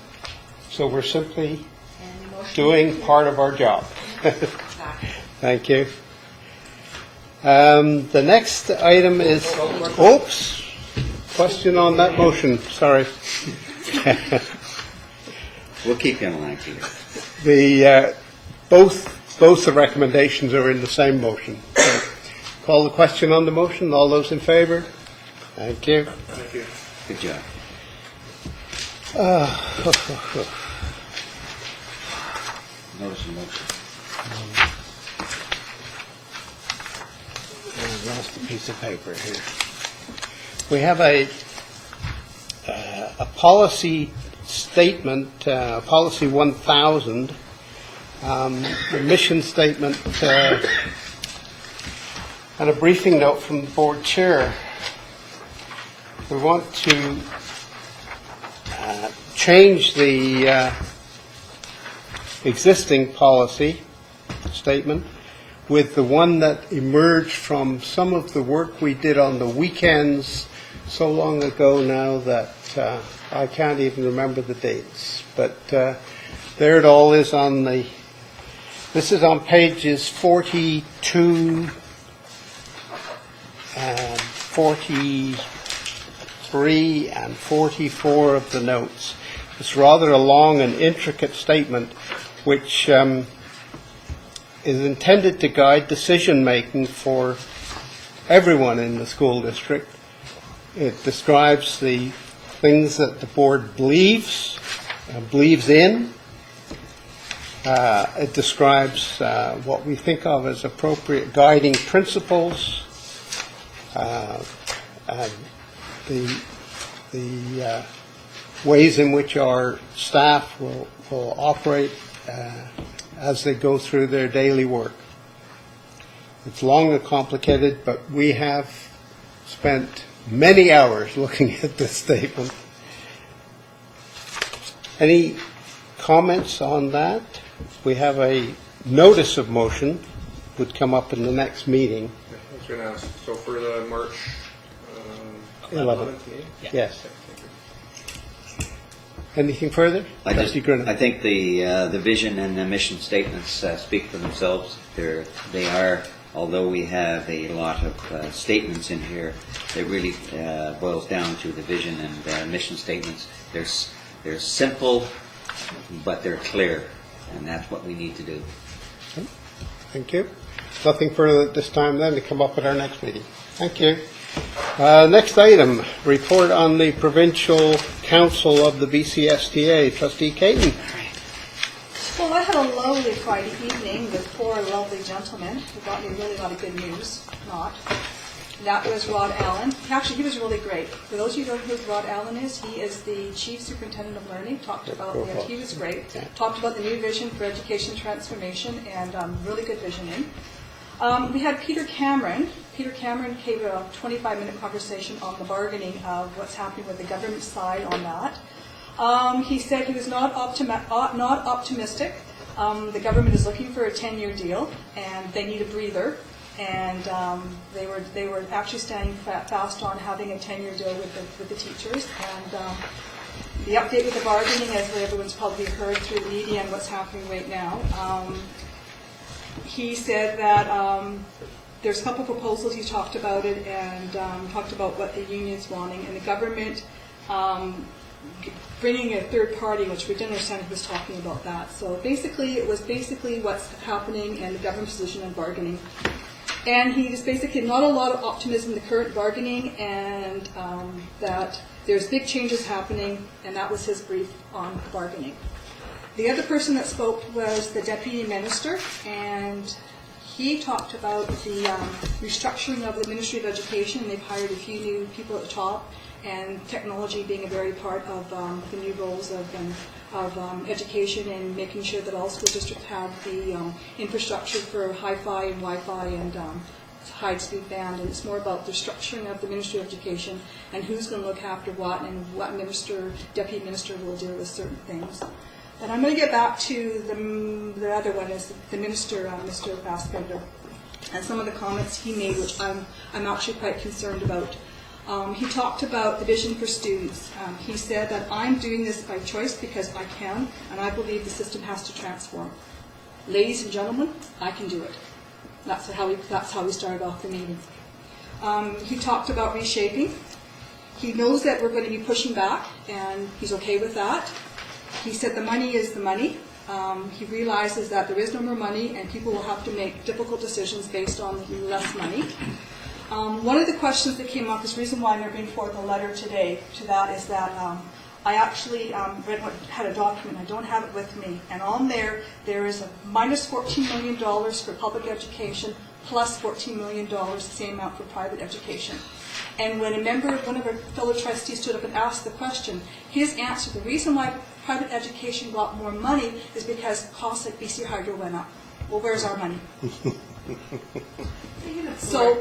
So we're simply and emotional. doing part of our job. Exactly. Thank you. The next item is, oops, question on that motion, sorry. We'll keep you in line, Peter. Both the recommendations are in the same motion. So, call the question on the motion. All those in favor? Thank you. Thank you. Good job. Notice the motion. I lost a piece of paper here. We have a policy statement, policy 1000, a mission statement, and a briefing note from the board chair. We want to change the existing policy statement with the one that emerged from some of the work we did on the weekends so long ago now that I can't even remember the dates. But there it all is on the, this is on pages 42 and 43 and 44 of the notes. It's rather a long and intricate statement which is intended to guide decision-making for everyone in the school district. It describes the things that the board believes in. It describes what we think of as appropriate guiding principles, and the ways in which our staff will operate as they go through their daily work. It's long and complicated, but we have spent many hours looking at this statement. Any comments on that? We have a notice of motion would come up in the next meeting. I was going to ask, so for the March 11th. meeting? Yes. Anything further? Trustee Grinnan. I think the vision and the mission statements speak for themselves. They are, although we have a lot of statements in here, it really boils down to the vision and mission statements. They're simple, but they're clear, and that's what we need to do. Thank you. Nothing further at this time then to come up at our next meeting. Thank you. Next item, report on the Provincial Council of the BCSTA. Trustee Caton. Well, I had a lovely Friday evening with four lovely gentlemen who brought me really a lot of good news. That was Rod Allen. Actually, he was really great. For those of you who don't know who Rod Allen is, he is the Chief Superintendent of Learning. He was great. Talked about the new vision for education transformation and really good visioning. We had Peter Cameron. Peter Cameron gave a 25-minute conversation on the bargaining of what's happening with the government side on that. He said he was not optimistic. The government is looking for a 10-year deal, and they need a breather. And they were actually standing fast on having a 10-year deal with the teachers. And the update with the bargaining, as everyone's probably heard through the media and what's happening right now, he said that there's a couple of proposals. He talked about it and talked about what the union's wanting, and the government bringing a third party, which we didn't understand he was talking about that. So basically, it was what's happening and the government's position on bargaining. And he just basically not a lot of optimism in the current bargaining, and that there's big changes happening, and that was his brief on bargaining. The other person that spoke was the Deputy Minister, and he talked about the restructuring of the Ministry of Education. They've hired a few new people at the top, and technology being a very part of the new roles of education, and making sure that all school districts have the infrastructure for Hi-Fi and Wi-Fi and high-speed band. And it's more about the structuring of the Ministry of Education and who's going to look after what, and what minister, deputy minister will deal with certain things. And I'm going to get back to the other one, is the minister, Mr. Fassbender, and some of the comments he made, which I'm actually quite concerned about. He talked about the vision for students. He said that I'm doing this by choice because I can, and I believe the system has to transform. Ladies and gentlemen, I can do it. That's how we started off the meeting. He talked about reshaping. He knows that we're going to be pushing back, and he's okay with that. He said the money is the money. He realizes that there is no more money, and people will have to make difficult decisions based on less money. One of the questions that came up, this reason why I'm bringing forth a letter today to that, is that I actually had a document, I don't have it with me, and on there is a minus $14 million for public education, plus $14 million, the same amount for private education. And when one of our fellow trustees stood up and asked the question, his answer, the reason why private education got more money is because costs like BC Hydro went up. Well, where's our money? So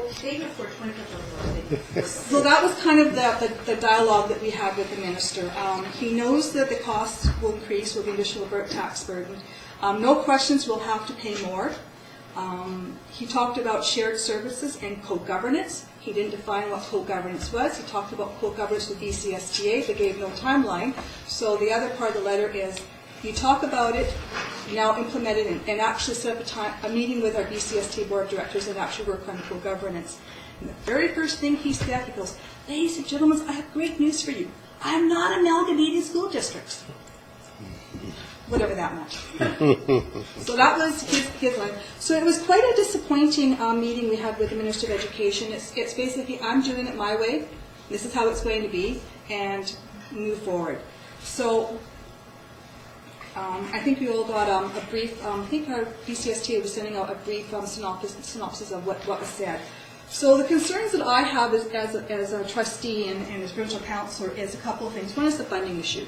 that was kind of the dialogue that we had with the minister. He knows that the costs will increase with the additional tax burden. No questions, we'll have to pay more. He talked about shared services and co-governance. He didn't define what co-governance was. He talked about co-governance with BCSTA, but gave no timeline. So the other part of the letter is, you talk about it, now implement it, and actually set up a meeting with our BCST board of directors and actually work on co-governance. And the very first thing he said, he goes, ladies and gentlemen, I have great news for you. I'm not amalgamating school districts. Whatever that meant. So that was his line. So it was quite a disappointing meeting we had with the Minister of Education. It's basically, I'm doing it my way, this is how it's going to be, and move forward. So I think we all got a brief, I think our BCST was sending out a brief synopsis of what was said. So the concerns that I have as a trustee and as provincial councillor is a couple of things. One is the funding issue.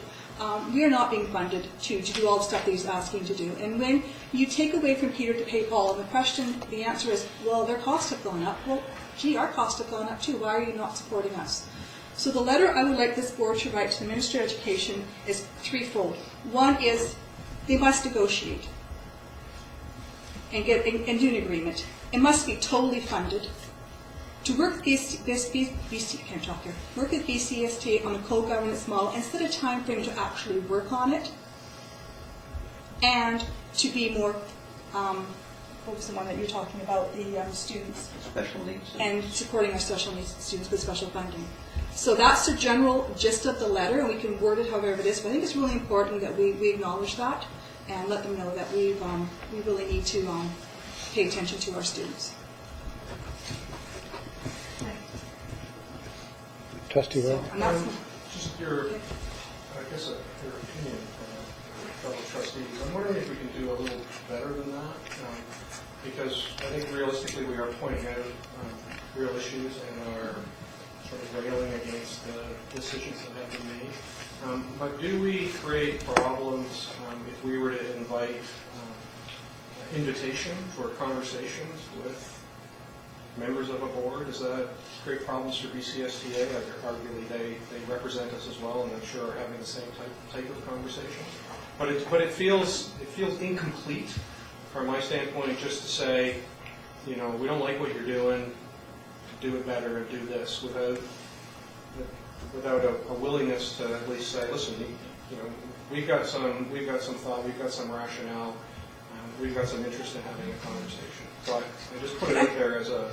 We are not being funded to do all the stuff that he's asking to do. And when you take away from Peter to pay Paul, and the answer is, well, their costs have gone up. Well, gee, our costs have gone up too. Why are you not supporting us? So the letter I would like this board to write to the Minister of Education is threefold. One is they must negotiate and do an agreement. It must be totally funded. To work with BCST on a co-governance model and set a time frame to actually work on it, and to be more, what was the one that you're talking about, the students? Special needs. And supporting our special needs students with special funding. So that's the general gist of the letter, and we can word it however it is, but I think it's really important that we acknowledge that and let them know that we really need to pay attention to our students. Trustee Ward? Just your opinion from fellow trustees. I'm wondering if we can do a little better than that, because I think realistically we are pointing out real issues and are sort of railing against the decisions that have been made. But do we create problems if we were to invite invitation for conversations with members of a board? Does that create problems for BCSTA? Arguably, they represent us as well, and I'm sure are having the same type of conversation. But it feels incomplete from my standpoint, just to say, we don't like what you're doing, do it better and do this, without a willingness to at least say, listen, we've got some thought, we've got some rationale, we've got some interest in having a conversation. So I just put it out there as a...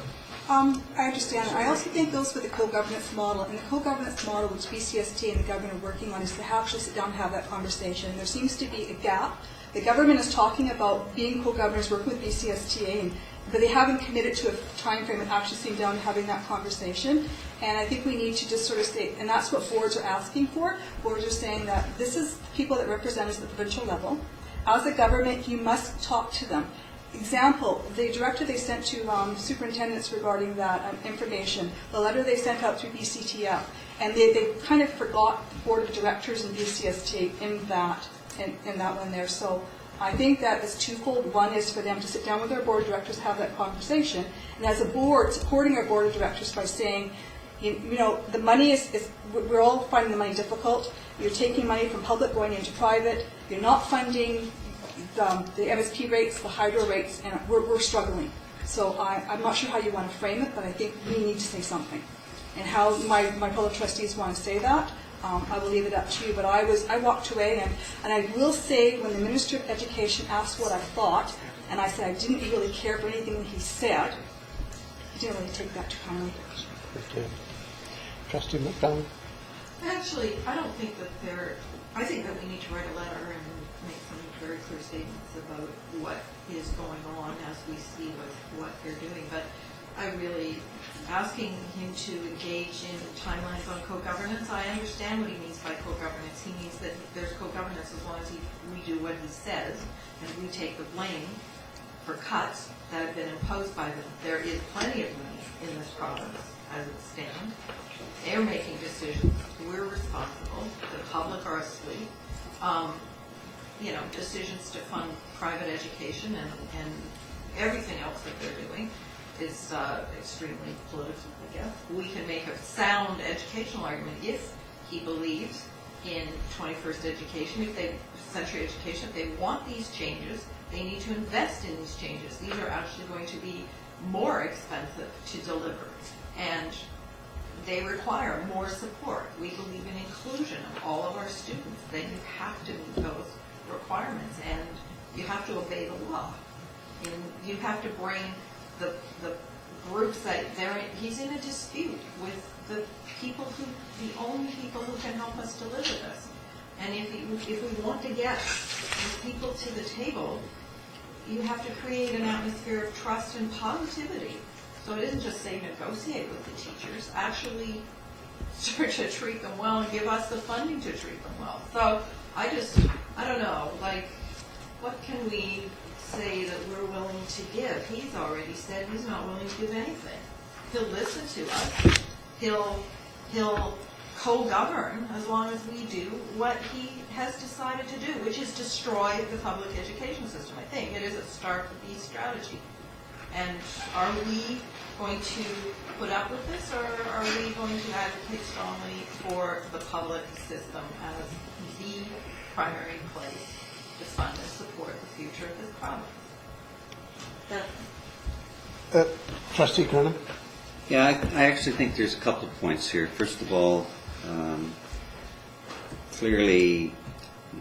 I understand. I also think goes for the co-governance model. And the co-governance model, which BCST and the government are working on, is to actually sit down and have that conversation. There seems to be a gap. The government is talking about being co-governors, working with BCSTA, but they haven't committed to a time frame of actually sitting down and having that conversation. And I think we need to just sort of state, and that's what boards are asking for. Boards are saying that this is people that represent us at the provincial level. As a government, you must talk to them. Example, the directive they sent to superintendents regarding that information, the letter they sent out through BCTF, And they kind of forgot the board of directors and BCST in that one there. So I think that is twofold. One is for them to sit down with their board of directors, have that conversation, and as a board, supporting our board of directors by saying, you know, the money is we're all finding the money difficult. You're taking money from public going into private. You're not funding the MSP rates, the hydro rates, and we're struggling. So I'm not sure how you want to frame it, but I think we need to say something. And how my fellow trustees want to say that, I will leave it up to you. But I walked away, and I will say, when the Minister of Education asked what I thought, and I said I didn't really care for anything that he said, he didn't really take that too kindly. Okay. Trustee McDonald? Actually, I don't think that I think that we need to write a letter and make some very clear statements about what is going on as we see with what they're doing. But I really, asking him to engage in timelines on co-governance, I understand what he means by co-governance. He means that there's co-governance as long as we do what he says and we take the blame for cuts that have been imposed by them. There is plenty of money in this province as it stands. They're making decisions. We're responsible. The public are asleep. You know, decisions to fund private education and everything else that they're doing is extremely political, I guess. We can make a sound educational argument if he believes in 21st education, century education. If they want these changes, they need to invest in these changes. These are actually going to be more expensive to deliver, and they require more support. We believe in inclusion of all of our students. Then you have to meet those requirements, and you have to obey the law. And you have to bring the groups that he's in a dispute with the only people who can help us deliver this. And if we want to get these people to the table, you have to create an atmosphere of trust and positivity. So it isn't just say negotiate with the teachers, actually start to treat them well and give us the funding to treat them well. So I don't know, like, what can we say that we're willing to give? He's already said he's not willing to give anything. He'll listen to us. He'll co-govern as long as we do what he has decided to do, which is destroy the public education system. I think it is a starve the beast strategy. And are we going to put up with this, or are we going to advocate strongly for the public system as the primary place to fund and support the future of this province? Trustee Kernan? Yeah, I actually think there's a couple of points here. First of all, clearly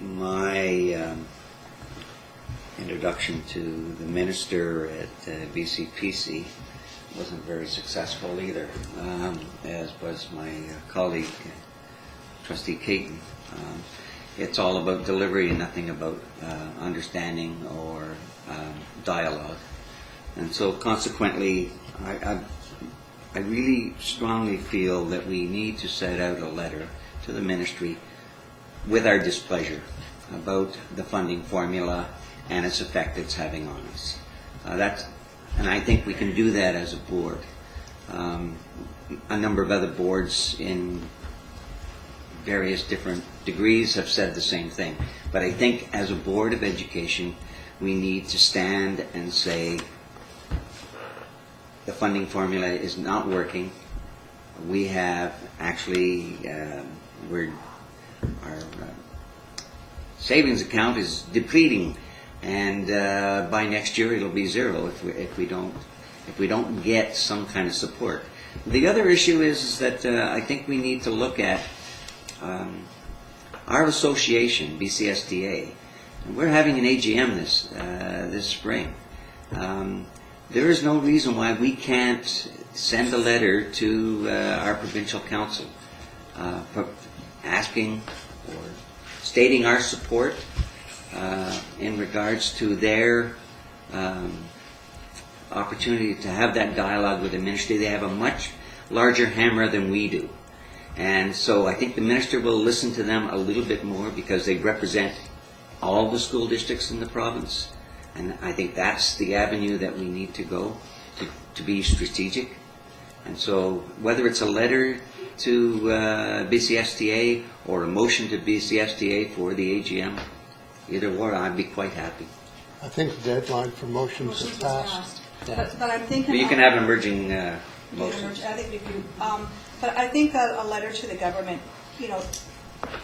my introduction to the minister at BCPC wasn't very successful either, as was my colleague, Trustee Caton. It's all about delivery and nothing about understanding or dialogue. And so consequently, I really strongly feel that we need to set out a letter to the ministry with our displeasure about the funding formula and its effect it's having on us. And I think we can do that as a board. A number of other boards in various different degrees have said the same thing. But I think as a board of education, we need to stand and say the funding formula is not working. We have actually, our savings account is depleting, and by next year it'll be zero if we don't get some kind of support. The other issue is that I think we need to look at our association, BCSDA. And we're having an AGM this spring. There is no reason why we can't send a letter to our provincial council asking or stating our support in regards to their opportunity to have that dialogue with the ministry. They have a much larger hammer than we do. And so I think the minister will listen to them a little bit more because they represent all the school districts in the province. And I think that's the avenue that we need to go to be strategic. And so whether it's a letter to BCSTA or a motion to BCSTA for the AGM. Either or, I'd be quite happy. I think the deadline for motions Motions is was passed. passed. But I'm thinking. But you can have emerging motions. I think we do. But I think that a letter to the government,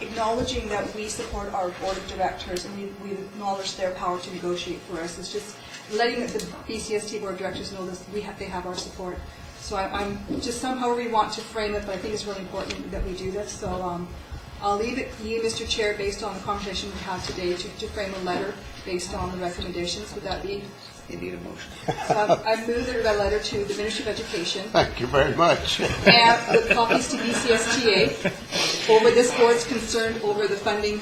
acknowledging that we support our board of directors and we acknowledge their power to negotiate for us, is just letting the BCST board of directors know that they have our support. So I'm just somehow we want to frame it, but I think it's really important that we do this. So I'll leave it to you, Mr. Chair, based on the conversation we had today, to frame a letter based on the recommendations. Would that be? You need a motion. So I moved a letter to the Ministry of Education Thank you very much. and with copies to BCSTA over this board's concern over the funding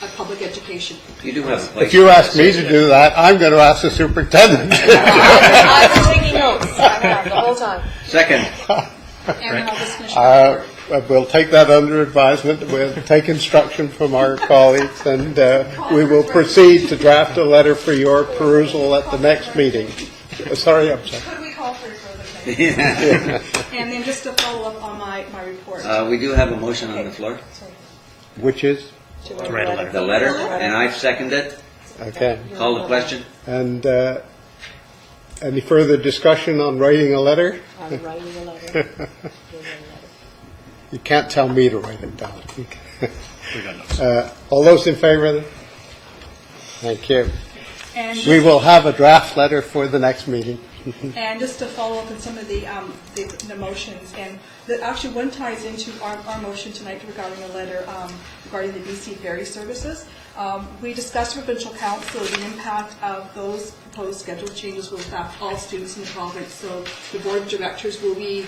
of public education. You do have a place. If you ask me to do that, I'm going to ask the superintendent. I've been taking notes. I have the whole time. Second. And then I'll just finish my report. We'll take that under advisement. We'll take instruction from our colleagues, and we will proceed to draft a letter for your perusal at the next meeting. Sorry, I'm sorry. Could we call for further things? And then just to follow up on my report. We do have a motion on the floor. Which is? To write a letter. The letter, and I've seconded it. Okay. Call the question. And any further discussion on writing a letter? I'm writing a letter. You can't tell me to write it down. All those in favor of it? Thank you. And We will have a draft letter for the next meeting. And just to follow up on some of the motions, and that actually one ties into our motion tonight regarding a letter regarding the BC Ferry Services. We discussed with provincial council the impact of those proposed schedule changes will affect all students in the province. So the board of directors will be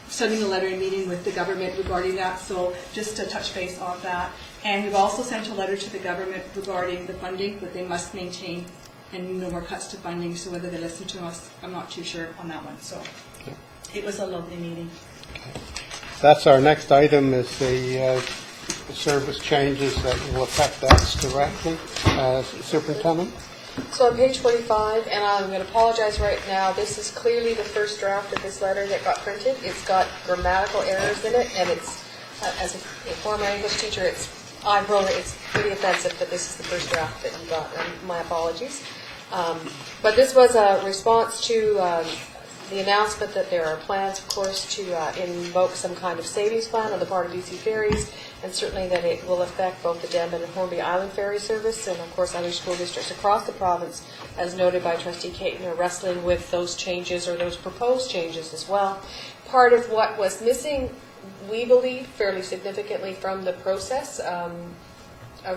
sending a letter and meeting with the government regarding that. So just to touch base on that. And we've also sent a letter to the government regarding the funding, that they must maintain and no more cuts to funding. So whether they listen to us, I'm not too sure on that one. So it was a lovely meeting. That's our next item, is the service changes that will affect us directly. Superintendent? So on page 45, and I'm going to apologize right now, this is clearly the first draft of this letter that got printed. It's got grammatical errors in it, and it's, as a former English teacher, I wrote it, it's pretty offensive that this is the first draft that you got, and my apologies. But this was a response to the announcement that there are plans, of course, to invoke some kind of savings plan on the part of BC Ferries, and certainly that it will affect both the Denman and Hornby Island ferry service, and of course other school districts across the province, as noted by Trustee Caton, are wrestling with those changes or those proposed changes as well. Part of what was missing, we believe, fairly significantly from the process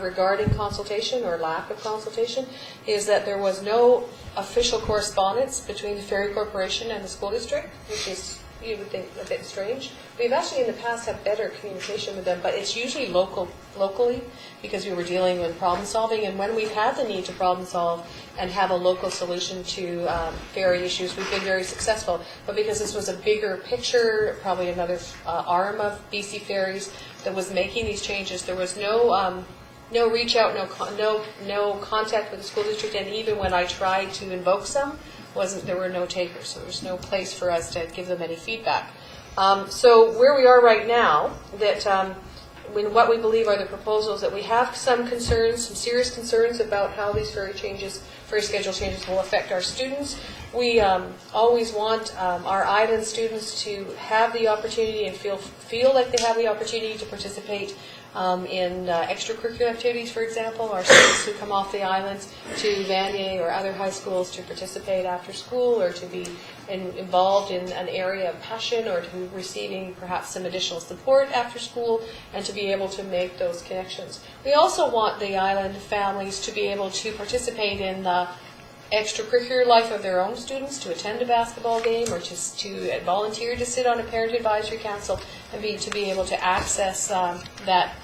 regarding consultation or lack of consultation, is that there was no official correspondence between the Ferry Corporation and the school district, which is, you would think, a bit strange. We've actually in the past had better communication with them, but it's usually locally, because we were dealing with problem solving, and when we've had the need to problem solve and have a local solution to ferry issues, we've been very successful. But because this was a bigger picture, probably another arm of BC Ferries that was making these changes, there was no reach out, no contact with the school district, and even when I tried to invoke some, there were no takers, so there was no place for us to give them any feedback. So where we are right now, that what we believe are the proposals, that we have some concerns, some serious concerns about how these ferry schedule changes will affect our students. We always want our island students to have the opportunity and feel like they have the opportunity to participate in extracurricular activities, for example. Our students who come off the islands to Vanier or other high schools to participate after school, or to be involved in an area of passion, or to be receiving perhaps some additional support after school, and to be able to make those connections. We also want the island families to be able to participate in the extracurricular life of their own students, to attend a basketball game, or just to volunteer to sit on a parent advisory council, and to be able to access that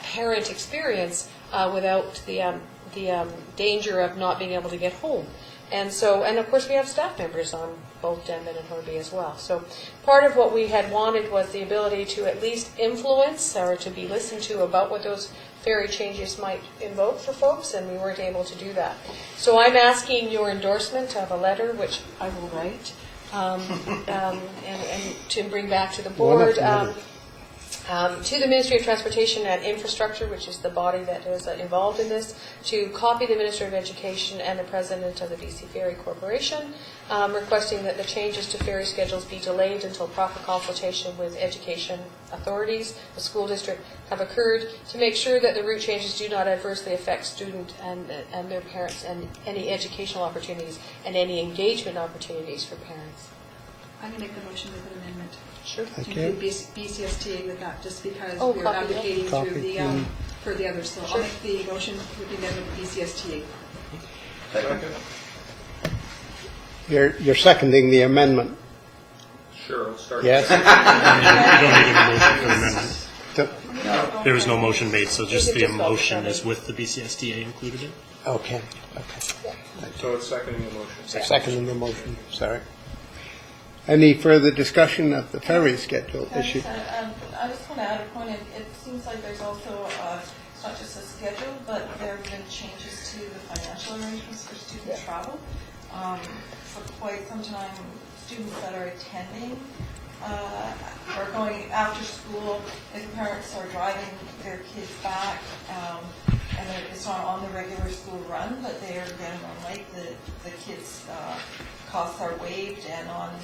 parent experience without the danger of not being able to get home. And of course we have staff members on both Denman and Hornby as well. So part of what we had wanted was the ability to at least influence, or to be listened to about what those ferry changes might invoke for folks, and we weren't able to do that. So I'm asking your endorsement of a letter, which I will write, and to bring back to the board. To the Ministry of Transportation and Infrastructure, which is the body that is involved in this, to copy the Minister of Education and the President of the BC Ferry Corporation, requesting that the changes to ferry schedules be delayed until proper consultation with education authorities, the school district, have occurred, to make sure that the route changes do not adversely affect student and their parents and any educational opportunities and any engagement opportunities for parents. I'm going to make the motion with an amendment. Sure. To include BCSTA with that, just because Oh, we're copy, advocating Copy, through the, yeah. for the others. So I'll make the motion with the amendment of BCSTA. You're seconding the amendment? Sure, I'll start. Yes? You don't need a motion for the amendment. So- There was no motion made, so just the Just motion vote. is with the BCSDA included in. Okay. So it's seconding the motion. Seconding the motion, sorry. Any further discussion of the ferry schedule issue? I just want to add a point. It seems like there's also, it's not just a schedule, but there have been changes to the financial arrangements for student travel. For quite some time, students that are attending are going after school, if parents are driving their kids back, and it's not on the regular school run, but they are getting on late, the kids' costs are waived, and on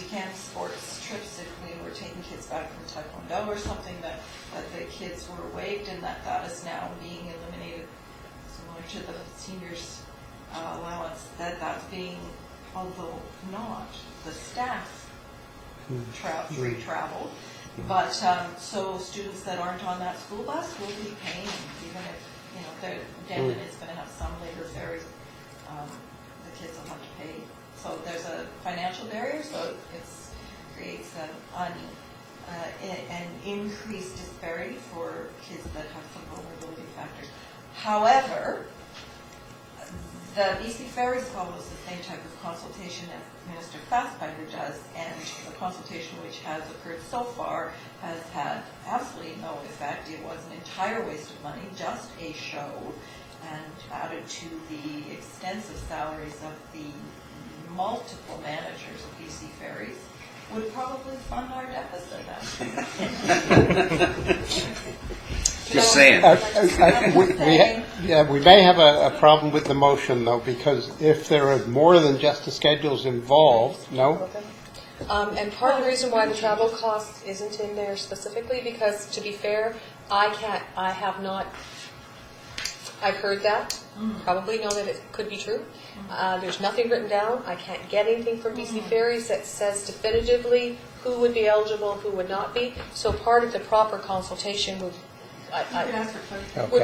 weekend sports trips, if we were taking kids back from Taekwondo or something, that the kids were waived, and that is now being eliminated, similar to the seniors' allowance, that's being, although not the staff free travel, but so students that aren't on that school bus will be paying, even if Denton is going to have some later ferries, the kids will have to pay. So there's a financial barrier, so it creates an increased disparity for kids that have some vulnerability factors. However, the BC Ferries follows the same type of consultation as Minister Fassbinder does, and the consultation which has occurred so far has had absolutely no effect. It was an entire waste of money, just a show, and added to the extensive salaries of the multiple managers of BC Ferries, would probably fund our deficit actually. Just saying. We may have a problem with the motion, though, because if there are more than just the schedules involved, no? And part of the reason why the travel cost isn't in there specifically, because to be fair, I've heard that, probably know that it could be true. There's nothing written down. I can't get anything from BC Ferries that says definitively who would be eligible, who would not be. So part of the proper consultation would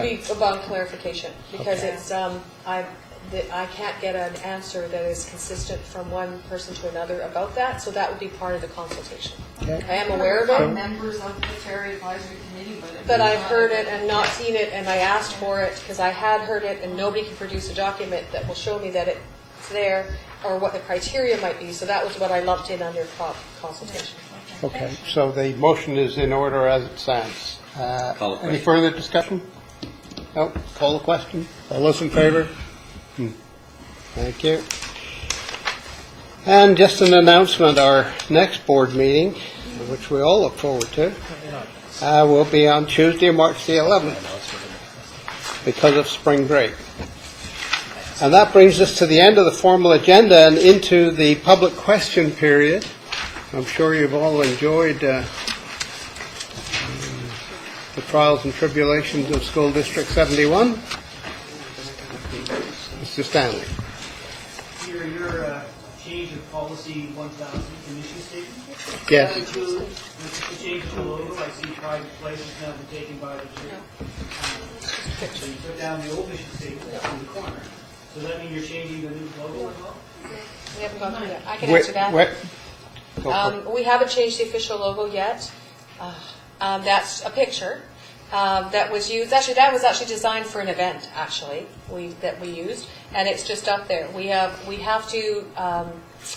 be about clarification, because it's I can't get an answer that is consistent from one person to another about that, so that would be part of the consultation. Okay. I am aware of it, Members of the Ferry Advisory Committee, but I've heard it and not seen it, and I asked for it because I had heard it, and nobody can produce a document that will show me that it's there or what the criteria might be, so that was what I lumped in under consultation. Okay, so the motion is in order as it stands. Call the Any question. further discussion? No? Call the question? All those in favor? Thank you. And just an announcement, our next board meeting, which we all look forward to, will be on Tuesday, March the 11th, because of spring break. And that brings us to the end of the formal agenda and into the public question period. I'm sure you've all enjoyed the trials and tribulations of School District 71. Mr. Stanley. Your change of policy 1000 mission statement? Yes. The change of the logo, I see private place has now been taken by the church. So you put down the old mission statement in the corner. Does that mean you're changing the new logo as well? We haven't gone through that. I can answer that. Go for it. We haven't changed the official logo yet. That's a picture that was used. Actually, that was actually designed for an event. Actually, that we used, and it's just up there. We have to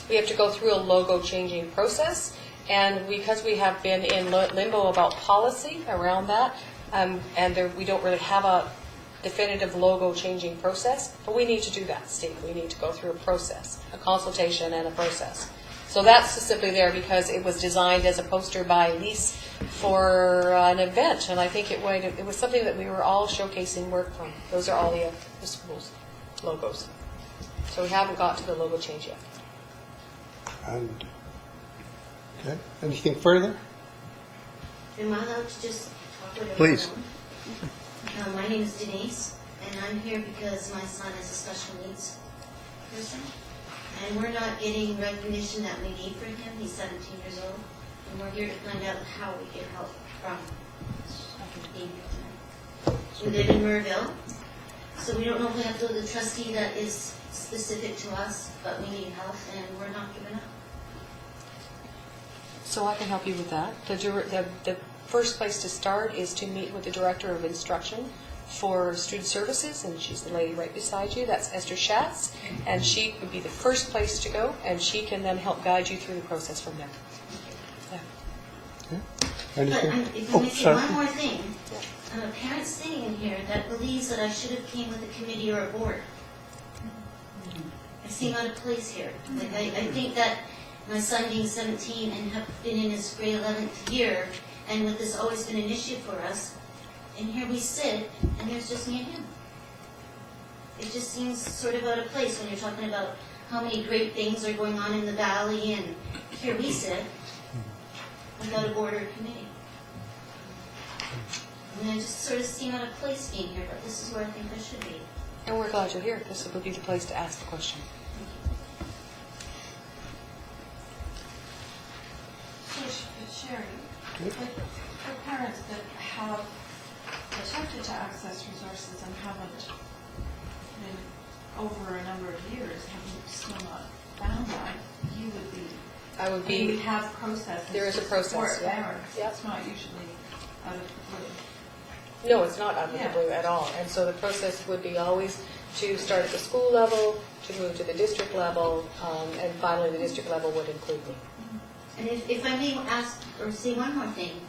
go through a logo changing process, and because we have been in limbo about policy around that, and we don't really have a definitive logo changing process, but we need to do that, Steve. We need to go through a process, a consultation and a process. So that's simply there because it was designed as a poster by Elise for an event, and I think it was something that we were all showcasing work from. Those are all the schools' logos. So we haven't got to the logo change yet. And, okay, anything further? Am I allowed to just talk whatever Please. I want? My name is Denise, and I'm here because my son is a special needs person. And we're not getting recognition that we need for him. He's 17 years old. And we're here to find out how we get help from being here tonight. We live in Murrayville, so we don't know if we have to go to the trustee that is specific to us, but we need help, and we're not giving up. So I can help you with that. The first place to start is to meet with the Director of Instruction for Student Services, and she's the lady right beside you. That's Esther Schatz, and she would be the first place to go, and she can then help guide you through the process from there. Yeah. But Anything? if I may say one sorry. more thing, I'm a parent sitting in here that believes that I should have came with a committee or a board. I seem out of place here. Like, I think that my son being 17 and have been in his grade 11th year, and with this always been an issue for us, and here we sit, and there's just me and him. It just seems sort of out of place when you're talking about how many great things are going on in the valley, and here we sit without a board or a committee. And I just sort of seem out of place being here, but this is where I think I should be. And we're glad you're here. This would be the place to ask the question. So, Sherry, for parents that have attempted to access resources and haven't, over a number of years, have still not found that, you would be. I would We be. have processes. There is a to process, support yeah. parents. Yeah. It's not usually out of the blue. No, it's not out of the Yeah. blue at all. And so the process would be always to start at the school level, to move to the district level, and finally the district level would include me. And if I may ask or say one more thing,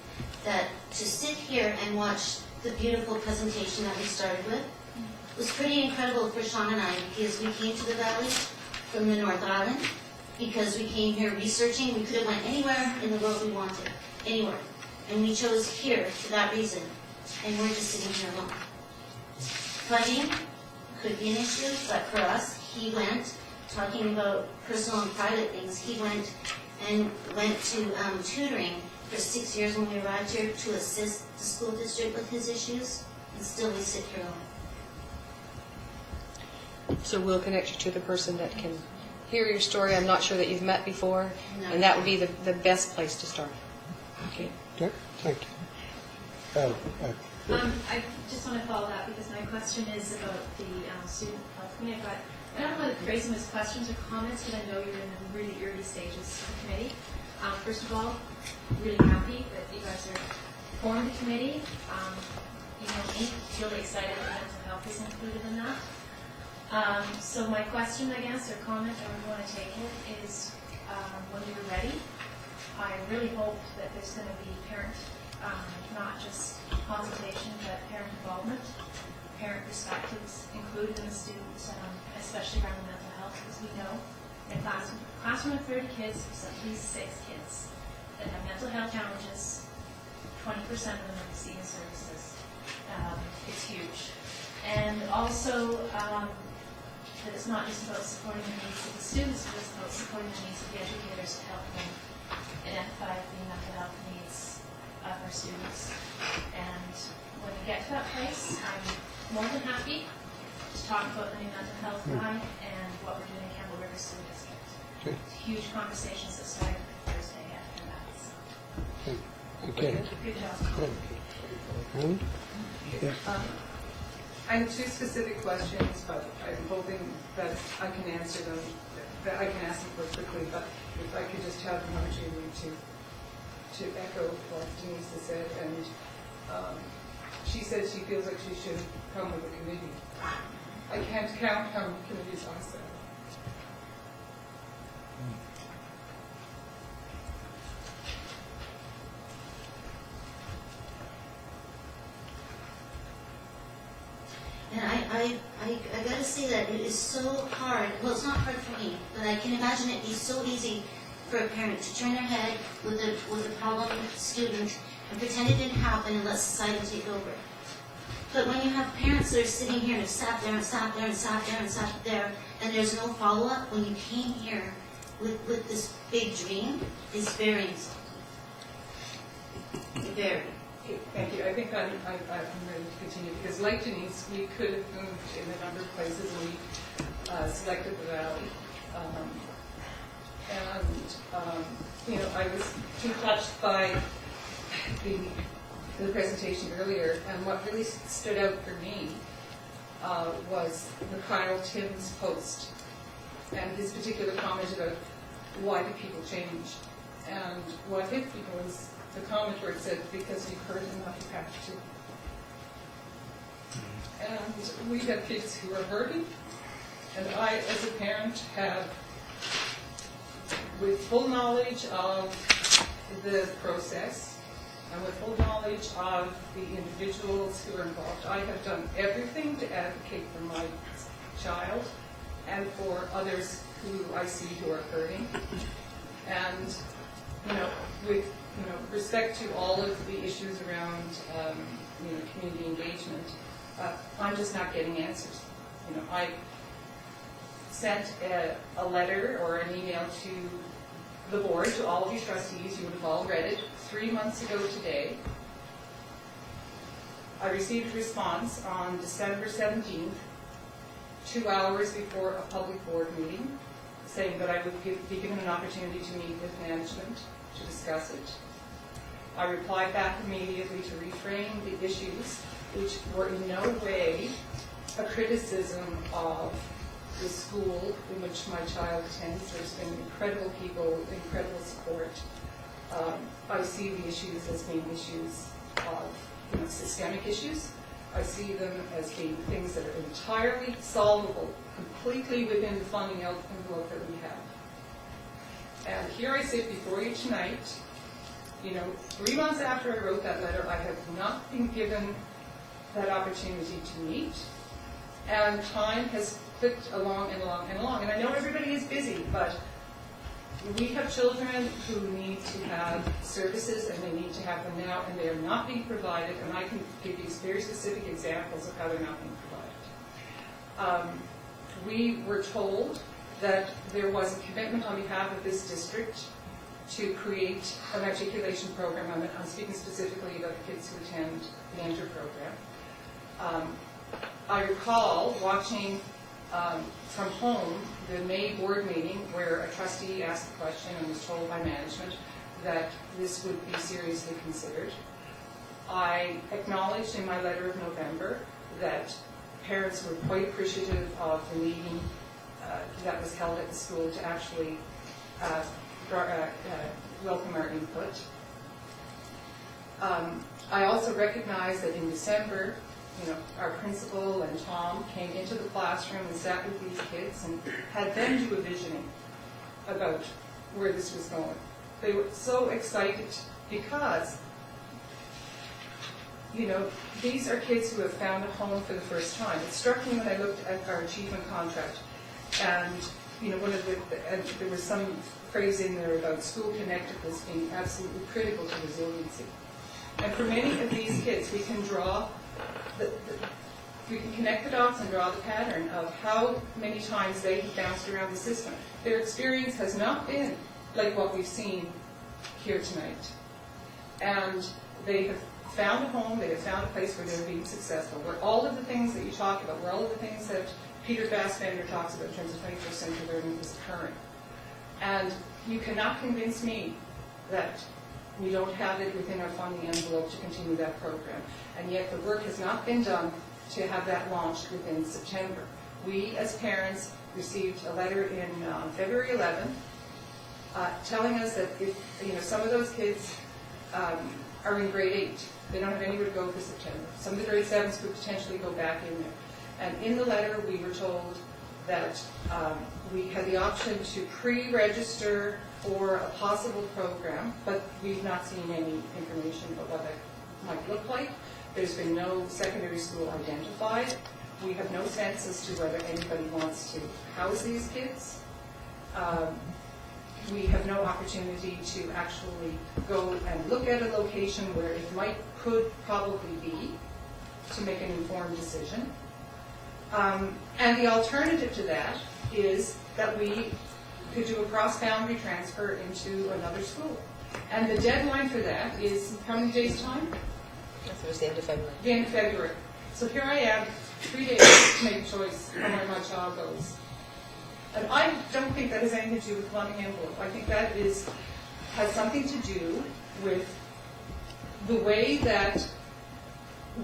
that to sit here and watch the beautiful presentation that we started with was pretty incredible for Sean and I, because we came to the valley from the North Island, because we came here researching. We could have went anywhere in the world we wanted, anywhere. And we chose here for that reason. And we're just sitting here alone. Funding could be an issue, but for us, he went, talking about personal and private things, he went to tutoring for 6 years when we arrived here to assist the school district with his issues, and still we sit here alone. So we'll connect you to the person that can hear your story. I'm not sure that you've met before, No. and that would be the best place to start. Okay. Okay, thank you. I just want to follow that because my question is about the student health committee. I don't know how to phrase them as questions or comments, but I know you're in the really early stages of the committee. First of all, really happy that you guys are formed the committee. Me, really excited that mental health is included in that. So my question, I guess, or comment, however you want to take it, is when you're ready, I really hope that there's going to be parent, not just consultation, but parent involvement, parent perspectives included in the students, especially around the mental health, because we know in a classroom of 30 kids, there's at least 6 kids that have mental health challenges, 20% of them are receiving services. It's huge. And also, that it's not just about supporting the needs of the students, but it's about supporting the needs of the educators to help them identify the mental health needs of our students. And when we get to that place, I'm more than happy to talk about the new mental health guide and what we're doing in Campbell River School District. Okay. It's huge conversations that started Thursday after that. So, Okay. good job. And? I have 2 specific questions, but I'm hoping that I can answer them, that I can ask them quite quickly, but if I could just have an opportunity to echo what Denise has said, and she said she feels like she should come with a committee. I can't count how many committees I said. And I gotta say that it is so hard, well, it's not hard for me, but I can imagine it be so easy for a parent to turn their head with a problem student and pretend it didn't happen and let society take over. But when you have parents that are sitting here and have sat there and sat there and sat there and sat there, and there's no follow-up, when you came here with this big dream, it's very insulting. Very. Okay, thank you. I think I'm ready to continue, because like Denise, we could have moved in a number of places, and we selected the Valley. I was too touched by the presentation earlier, and what really stood out for me was the Kyle Timms post and his particular comment about why do people change. And what hit me was the comment where it said, because you've heard enough, you have to. And we have kids who are hurting, and I, as a parent, have, with full knowledge of the process, and with full knowledge of the individuals who are involved, I have done everything to advocate for my child and for others who I see who are hurting. And, with respect to all of the issues around, community engagement, I'm just not getting answers. I sent a letter or an email to the board, to all of you trustees. You would have all read it 3 months ago today. I received a response on December 17th, 2 hours before a public board meeting, saying that I would be given an opportunity to meet with management to discuss it. I replied back immediately to reframe the issues, which were in no way a criticism of the school in which my child attends. There's been incredible people, incredible support. I see the issues as being issues of systemic issues. I see them as being things that are entirely solvable, completely within the funding envelope that we have. And here I sit before you tonight, 3 months after I wrote that letter, I have not been given that opportunity to meet, and time has clicked along and along and along. And I know everybody is busy, but we have children who need to have services, and they need to have them now, and they are not being provided, and I can give you very specific examples of how they're not being provided. We were told that there was a commitment on behalf of this district to create an articulation program. I'm speaking specifically about the kids who attend the Enter program. I recall watching from home the May board meeting where a trustee asked the question and was told by management that this would be seriously considered. I acknowledged in my letter of November that parents were quite appreciative of the meeting that was held at the school to actually welcome our input. I also recognize that in December, our principal and Tom came into the classroom and sat with these kids and had them do a visioning about where this was going. They were so excited because, these are kids who have found a home for the first time. It struck me when I looked at our achievement contract, and there was some phrase in there about school connectedness being absolutely critical to resiliency. And for many of these kids, we can draw we can connect the dots and draw the pattern of how many times they have bounced around the system. Their experience has not been like what we've seen here tonight. And they have found a home, they have found a place where they're being successful, where all of the things that you talk about, where all of the things that Peter Fassbender talks about in terms of 21st century learning is occurring. And you cannot convince me that we don't have it within our funding envelope to continue that program. And yet the work has not been done to have that launched within September. We, as parents, received a letter in February 11th telling us that if some of those kids are in grade 8, they don't have anywhere to go for September. Some of the grade 7s could potentially go back in there. And in the letter, we were told that we had the option to pre-register for a possible program, but we've not seen any information about what that might look like. There's been no secondary school identified. We have no sense as to whether anybody wants to house these kids. We have no opportunity to actually go and look at a location where it could probably be, to make an informed decision. And the alternative to that is that we could do a cross-boundary transfer into another school. And the deadline for that is how many days' time? It was the end of February. The end of February. So here I am, 3 days to make a choice on where my child goes. And I don't think that has anything to do with plumbing envelope. I think that has something to do with the way that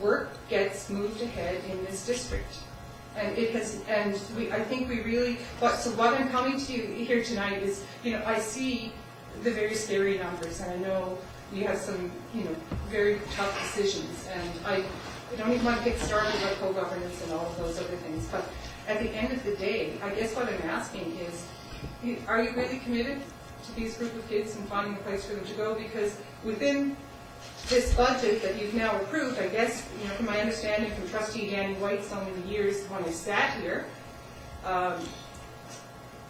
work gets moved ahead in this district. And it has, I think we really, so what I'm coming to you here tonight is, I see the very scary numbers, and I know you have some, very tough decisions, and I don't even want to get started about co-governance and all of those other things, but at the end of the day, I guess what I'm asking is, are you really committed to these group of kids and finding a place for them to go? Because within this budget that you've now approved, I guess, from my understanding from Trustee Danny White so many years when I sat here,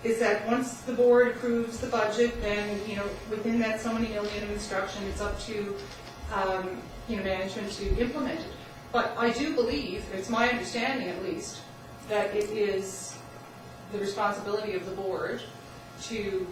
is that once the board approves the budget, then, within that so many million of instruction, it's up to, management to implement it. But I do believe, it's my understanding at least, that it is the responsibility of the board to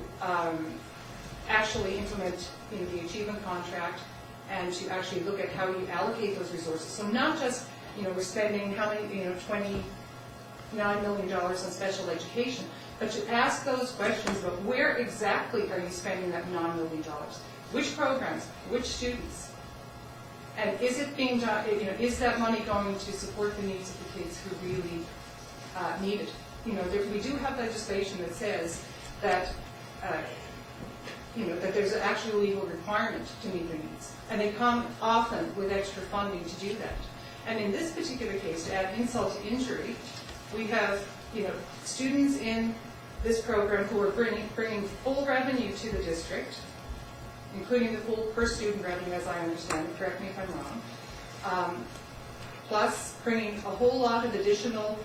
actually implement the achievement contract and to actually look at how you allocate those resources. So not just, we're spending how many, $29 million on special education, but to ask those questions about where exactly are you spending that $9 million? Which programs? Which students? And is it being done, is that money going to support the needs of the kids who really need it? We do have legislation that says that, that there's actually a legal requirement to meet their needs. And they come often with extra funding to do that. And in this particular case, to add insult to injury, we have, students in this program who are bringing full revenue to the district, including the full per student revenue, as I understand it, correct me if I'm wrong, plus bringing a whole lot of additional,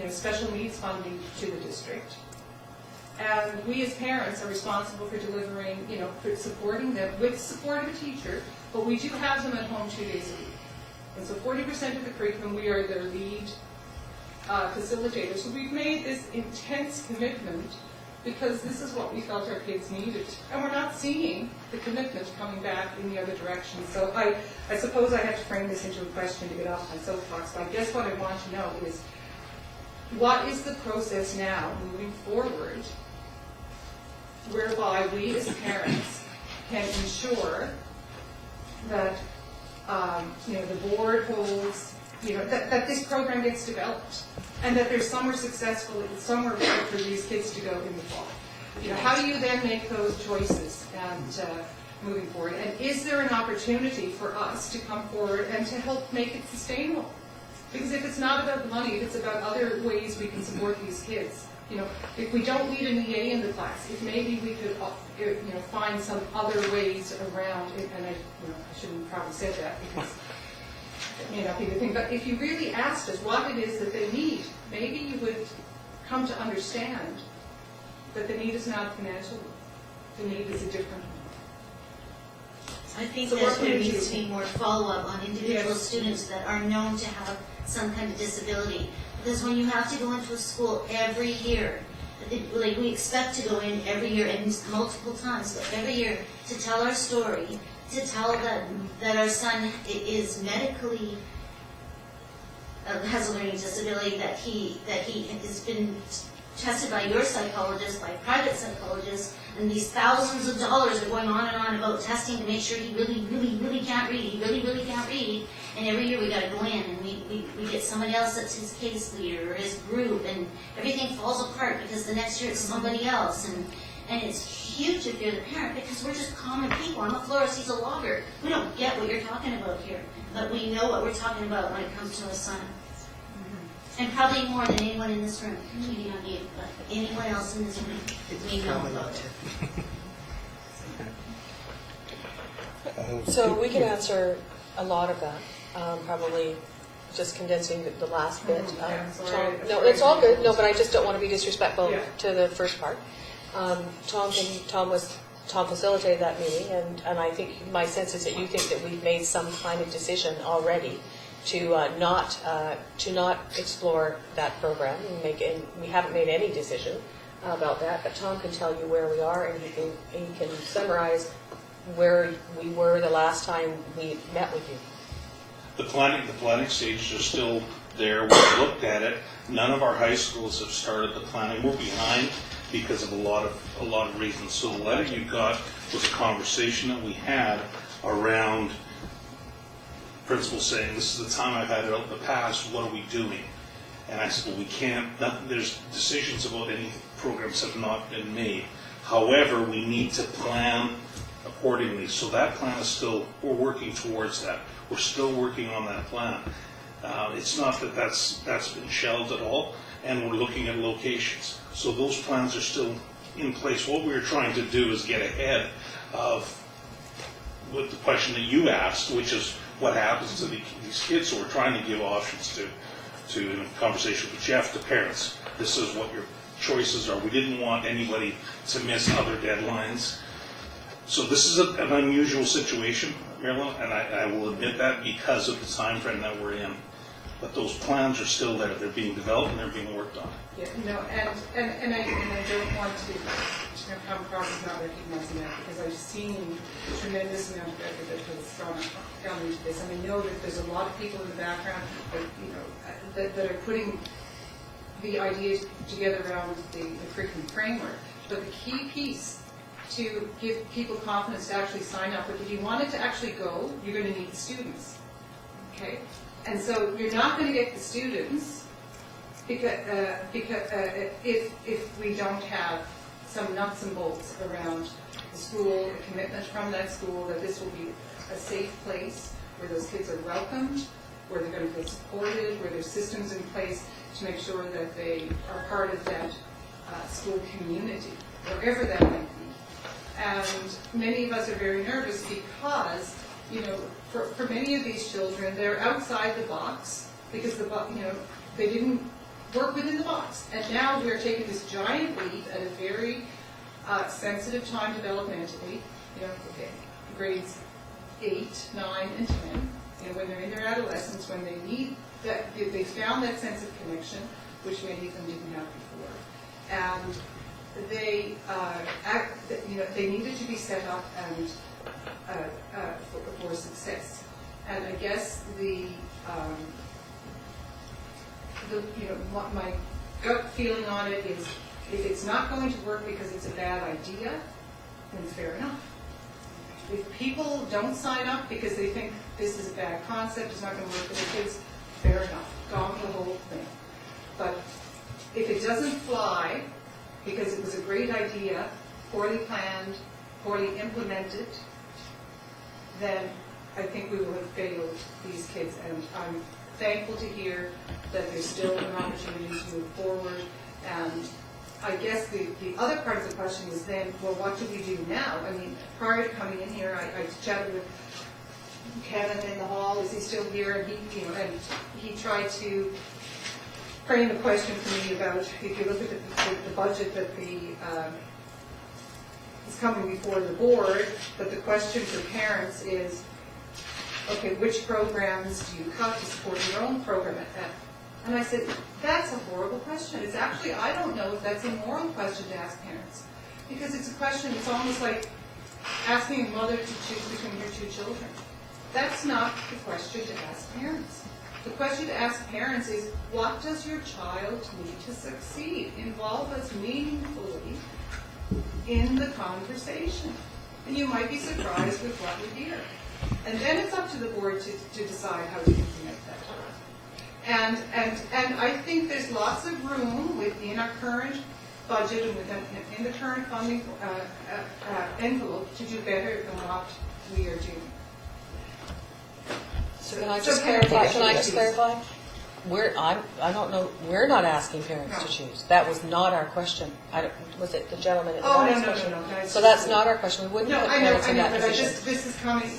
special needs funding to the district. And we as parents are responsible for delivering, for supporting them with support of a teacher, but we do have them at home 2 days a week. And so 40% of the curriculum, we are their lead facilitators. So we've made this intense commitment because this is what we felt our kids needed. And we're not seeing the commitment coming back in the other direction. So I suppose I have to frame this into a question to get off my soapbox, but I guess what I want to know is, what is the process now moving forward whereby we as parents can ensure that the board holds, that this program gets developed and that there's somewhere successful, somewhere for these kids to go in the fall. How do you then make those choices and moving forward? And is there an opportunity for us to come forward and to help make it sustainable? Because if it's not about the money, if it's about other ways we can support these kids, if we don't need an EA in the class, if maybe we could, find some other ways around it, and I shouldn't probably say that because it may not be the thing, but if you really asked us what it is that they need, maybe you would come to understand that the need is not a financial one. The need is a different one. I think So that what there would you needs to be more follow-up on individual Yes. students that are known to have some kind of disability. Because when you have to go into a school every year, like we expect to go in every year and multiple times, but every year to tell our story, to tell that our son is medically has a learning disability, that he has been tested by your psychologist, by private psychologists, and these thousands of dollars are going on and on about testing to make sure he really, really, really can't read. He really, really can't read. And every year we got to go in and we get somebody else that's his case leader or his group, and everything falls apart because the next year it's somebody else. And it's huge if you're the parent because we're just common people. I'm a florist, he's a logger. We don't get what you're talking about here, but we know what we're talking about when it comes to a son. And probably more than anyone in this room, maybe not you, but anyone else in this room, we know about it. So we can answer a lot of that, probably just condensing the last bit. Yeah, sorry. Tom, no, it's all good. No, but I just don't want to be disrespectful Yeah. to the first part. Tom facilitated that meeting, and I think my sense is that you think that we've made some kind of decision already to not explore that program, and we haven't made any decision about that. But Tom can tell you where we are, and he can summarize where we were the last time we met with you. The planning stages are still there. We've looked at it. None of our high schools have started the planning. We're behind because of a lot of reasons. So the letter you got was a conversation that we had around principals saying, this is the time I've had it out in the past, what are we doing? And I said, well, we can't, there's decisions about any programs have not been made. However, we need to plan accordingly. So that plan is still, we're working towards that. We're still working on that plan. It's not that that's been shelved at all, and we're looking at locations. So those plans are still in place. What we're trying to do is get ahead of with the question that you asked, which is what happens to these kids. So we're trying to give options to in a conversation with Jeff, to parents. This is what your choices are. We didn't want anybody to miss other deadlines. So this is an unusual situation, Marilyn, and I will admit that because of the time frame that we're in. But those plans are still there. They're being developed and they're being worked on. Yeah, and I don't want to come across as not recognizing that, because I've seen a tremendous amount of effort that has gone into this. And I know that there's a lot of people in the background that are putting the ideas together around the curriculum framework. But the key piece to give people confidence to actually sign up, but if you want it to actually go, you're going to need the students. Okay? And so you're not going to get the students because if we don't have some nuts and bolts around the school, a commitment from that school that this will be a safe place where those kids are welcomed, where they're going to feel supported, where there's systems in place to make sure that they are part of that school community, wherever that might be. And many of us are very nervous because, for many of these children, they're outside the box because they didn't work within the box. And now we're taking this giant leap at a very sensitive time developmentally, grades 8, 9, and 10, when they're in their adolescence, when they need that, they found that sense of connection, which many of them didn't have before. And they they needed to be set up and for success. And I guess my gut feeling on it is, if it's not going to work because it's a bad idea, then fair enough. If people don't sign up because they think this is a bad concept, it's not going to work for their kids, fair enough. Gone the whole thing. But if it doesn't fly because it was a great idea, poorly planned, poorly implemented, then I think we will have failed these kids. And I'm thankful to hear that there's still an opportunity to move forward. And I guess the other part of the question is then, well, what do we do now? I mean, prior to coming in here, I chatted with Kevin in the hall. Is he still here? And he tried to frame a question for me about, if you look at the budget that is coming before the board, but the question for parents is, okay, which programs do you cut to support your own program? And I said, that's a horrible question. It's actually, I don't know if that's a moral question to ask parents. Because it's a question, it's almost like asking a mother to choose between your two children. That's not the question to ask parents. The question to ask parents is, what does your child need to succeed? Involve us meaningfully in the conversation. And you might be surprised with what you hear. And then it's up to the board to decide how to implement that. And I think there's lots of room within our current budget and within the current funding envelope to do better than what we are doing. So can I just clarify? I don't know, we're not asking parents to choose. That was not our question. Was it the gentleman at the Oh, back? no. So that's not our question. We wouldn't No, put I know, parents in that but position. this is coming,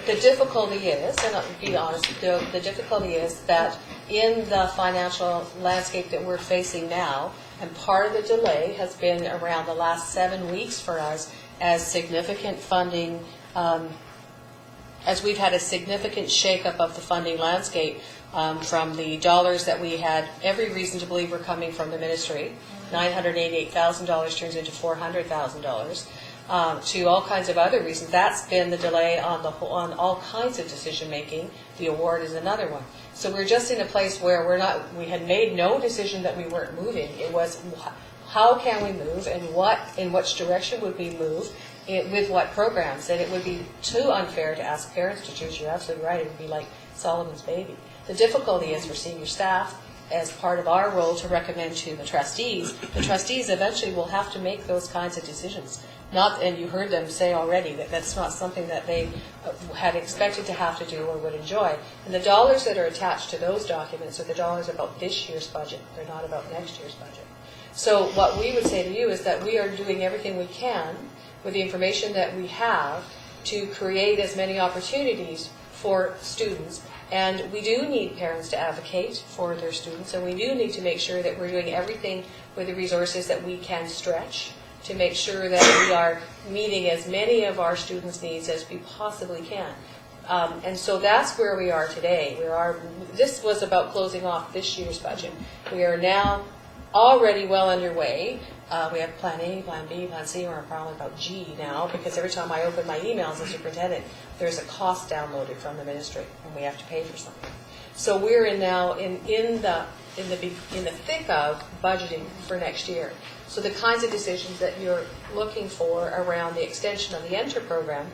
The difficulty is, and I'll be honest, the difficulty is that in the financial landscape that we're facing now, and part of the delay has been around the last 7 weeks for us as significant funding, as we've had a significant shakeup of the funding landscape from the dollars that we had every reason to believe were coming from the ministry. $988,000 turns into $400,000. To all kinds of other reasons. That's been the delay on all kinds of decision making. The award is another one. So we're just in a place where we had made no decision that we weren't moving. It was how can we move and in which direction would we move with what programs. And it would be too unfair to ask parents to choose. You're absolutely right. It would be like Solomon's baby. The difficulty is for senior staff, as part of our role to recommend to the trustees eventually will have to make those kinds of decisions. And you heard them say already that that's not something that they had expected to have to do or would enjoy. And the dollars that are attached to those documents are the dollars about this year's budget. They're not about next year's budget. So what we would say to you is that we are doing everything we can with the information that we have to create as many opportunities for students. And we do need parents to advocate for their students, and we do need to make sure that we're doing everything with the resources that we can stretch to make sure that we are meeting as many of our students' needs as we possibly can. And so that's where we are today. This was about closing off this year's budget. We are now already well underway. We have Plan A, Plan B, Plan C, and we're probably about G now, because every time I open my emails as superintendent, there's a cost downloaded from the ministry, and we have to pay for something. So we're in the thick of budgeting for next year. So the kinds of decisions that you're looking for around the extension of the Enter program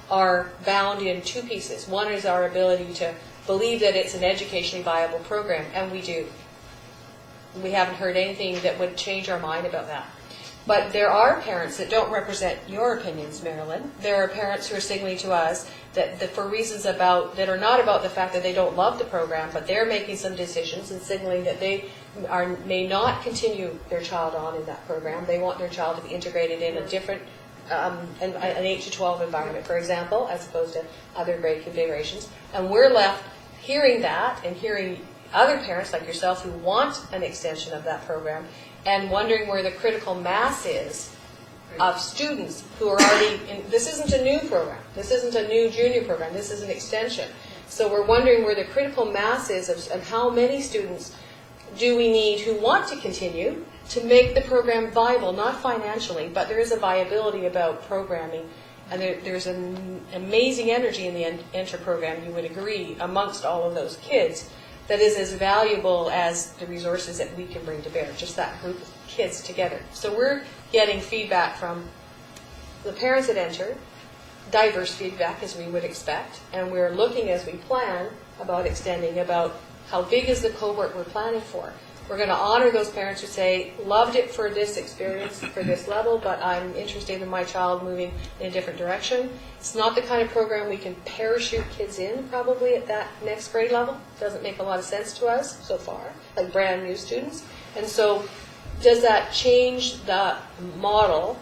are bound in two pieces. One is our ability to believe that it's an educationally viable program, and we do. We haven't heard anything that would change our mind about that. But there are parents that don't represent your opinions, Marilyn. There are parents who are signaling to us that for reasons that are not about the fact that they don't love the program, but they're making some decisions and signaling that they may not continue their child on in that program. They want their child to be integrated in a different, an 8 to 12 environment, for example, as opposed to other grade configurations. And we're left hearing that and hearing other parents like yourself who want an extension of that program and wondering where the critical mass is of students who are already in. This isn't a new program. This isn't a new junior program. This is an extension. So we're wondering where the critical mass is of how many students do we need who want to continue to make the program viable, not financially, but there is a viability about programming. And there's an amazing energy in the Enter program, you would agree, amongst all of those kids, that is as valuable as the resources that we can bring to bear, just that group of kids together. So we're getting feedback from the parents at Enter, diverse feedback as we would expect, and we're looking as we plan about extending, about how big is the cohort we're planning for. We're going to honor those parents who say, loved it for this experience, for this level, but I'm interested in my child moving in a different direction. It's not the kind of program we can parachute kids in probably at that next grade level. Doesn't make a lot of sense to us so far, like brand new students. And so does that change the model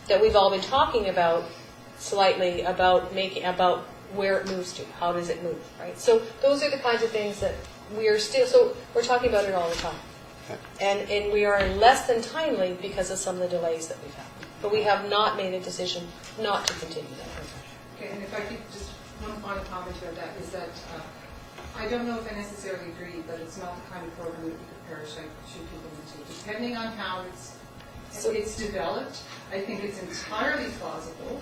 that we've all been talking about slightly about where it moves to? How does it move, right? So those are the kinds of things that we're talking about it all the time. And we are less than timely because of some of the delays that we've had. But we have not made a decision not to continue that program. Okay, and if I could just, one final comment about that is that I don't know if I necessarily agree, but it's not the kind of program that we could parachute people into. Depending on how it's developed, I think it's entirely plausible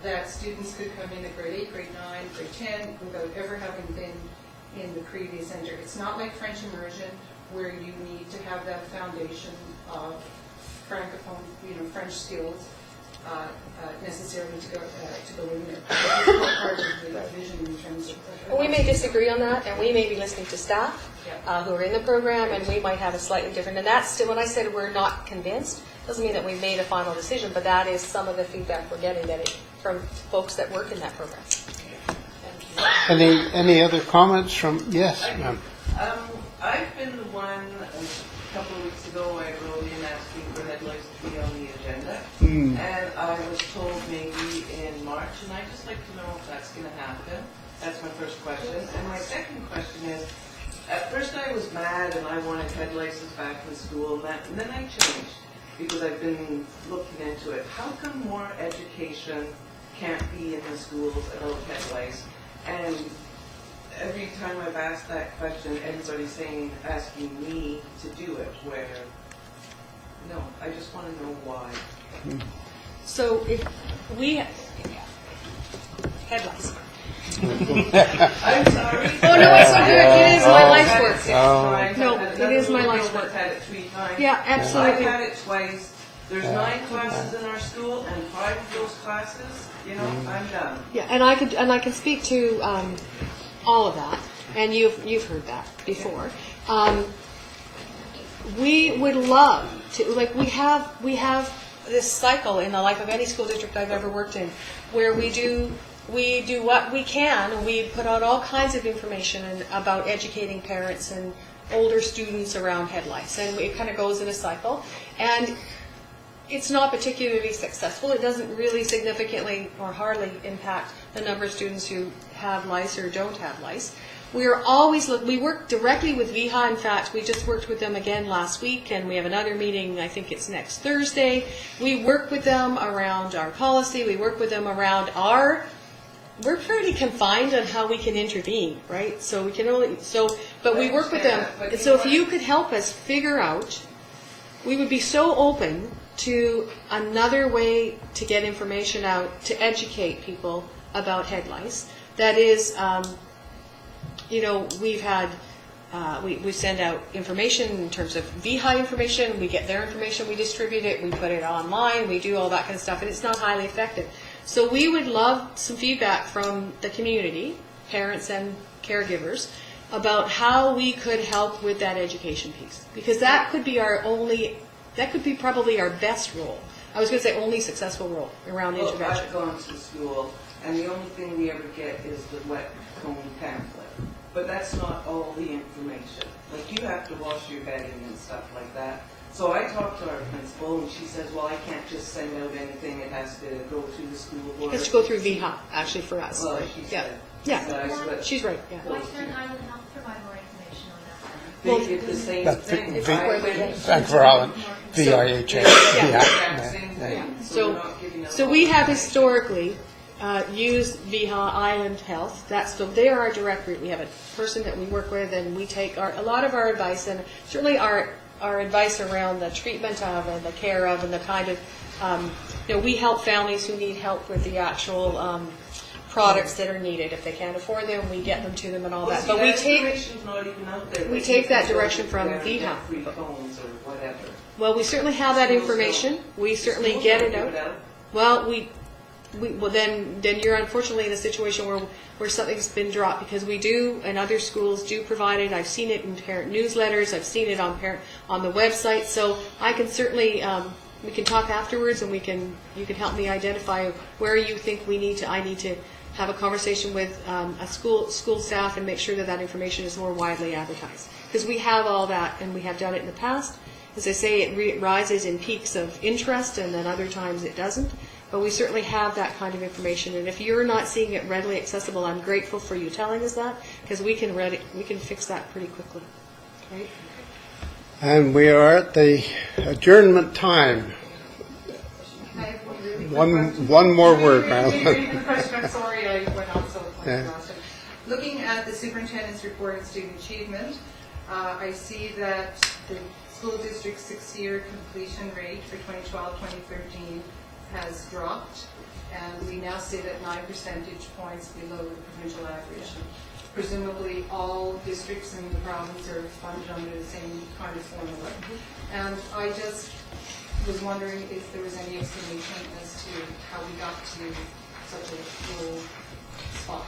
that students could come in at grade 8, grade 9, grade 10 without ever having been in the previous Enter. It's not like French immersion where you need to have that foundation of francophone, French skills necessarily to go in there. It's not part of the vision in terms of. Well, we may disagree on that, and we may be listening to staff who are in the program, and we might have a slightly different. And that's still, when I said we're not convinced, doesn't mean that we've made a final decision, but that is some of the feedback we're getting from folks that work in that program. Any other comments from? Yes, ma'am. I've been the one, a couple of weeks ago, I wrote in asking for headlights to be on the agenda. And I was told maybe in March, and I'd just like to know if that's going to happen. That's my first question. And my second question is, at first I was mad and I wanted headlights back in school, and then I changed because I've been looking into it. How come more education can't be in the schools about headlights? And every time I've asked that question, everybody's asking me to do it, where, no, I just want to know why. So if we, headlights. I'm sorry. Oh, no, it's so good. It is my life's work. No, it is my life's work. I've had it 3 times. Yeah, absolutely. I've had it twice. There's 9 classes in our school, and 5 of those classes, I'm done. Yeah, and I can speak to all of that, and you've heard that before. We would love to, like we have this cycle in the life of any school district I've ever worked in, where we do what we can, and we put out all kinds of information about educating parents and older students around headlights, and it kind of goes in a cycle, and it's not particularly successful. It doesn't really significantly or hardly impact the number of students who have lice or don't have lice. We work directly with VIHA. In fact, we just worked with them again last week, and we have another meeting, I think it's next Thursday. We work with them around our policy. We work with them around we're pretty confined on how we can intervene, right? So we can only, but we work with them. So if you could help us figure out, we would be so open to another way to get information out, to educate people about head lice. That is, we've had, we send out information in terms of VIHA information, we get their information, we distribute it, we put it online, we do all that kind of stuff, and it's not highly effective. So we would love some feedback from the community, parents and caregivers, about how we could help with that education piece. Because that could be probably our best role. I was going to say only successful role around intervention. I've gone to school, and the only thing we ever get is the wet cone pamphlet. But that's not all the information. Like, you have to wash your bedding and stuff like that. So I talked to our principal, and she says, well, I can't just send out anything. It has to go through the school board. It has to go through VIHA, actually, for us. Well, she said. Yeah, she's right. Yeah. Why can't Island Health provide more information on that? They did the same thing. Thanks for Alan. VIHA. So we have historically used VIHA Island Health. They are our direct route. We have a person that we work with, and we take a lot of our advice, and certainly our advice around the treatment of and the care of and the kind of, we help families who need help with the actual products that are needed. If they can't afford them, we get them to them and all that. But we take that direction from VIHA. Well, we certainly have that information. We certainly get it out. Well, then you're unfortunately in a situation where something's been dropped, because we do, and other schools do provide it. I've seen it in parent newsletters. I've seen it on the website. So I can certainly, we can talk afterwards, and you can help me identify where you think I need to have a conversation with a school staff and make sure that information is more widely advertised. Because we have all that, and we have done it in the past. As I say, it rises in peaks of interest, and then other times it doesn't. But we certainly have that kind of information, and if you're not seeing it readily accessible, I'm grateful for you telling us that, because we can fix that pretty quickly. Okay? And we are at the adjournment time. One more word, Marilyn. I'm sorry I went on so much. Looking at the superintendent's report on student achievement, I see that the school district's 6-year completion rate for 2012-2013 has dropped, and we now sit at 9 percentage points below the provincial average. Presumably all districts in the province are funded under the same kind of formula. And I just was wondering if there was any explanation as to how we got to such a low spot.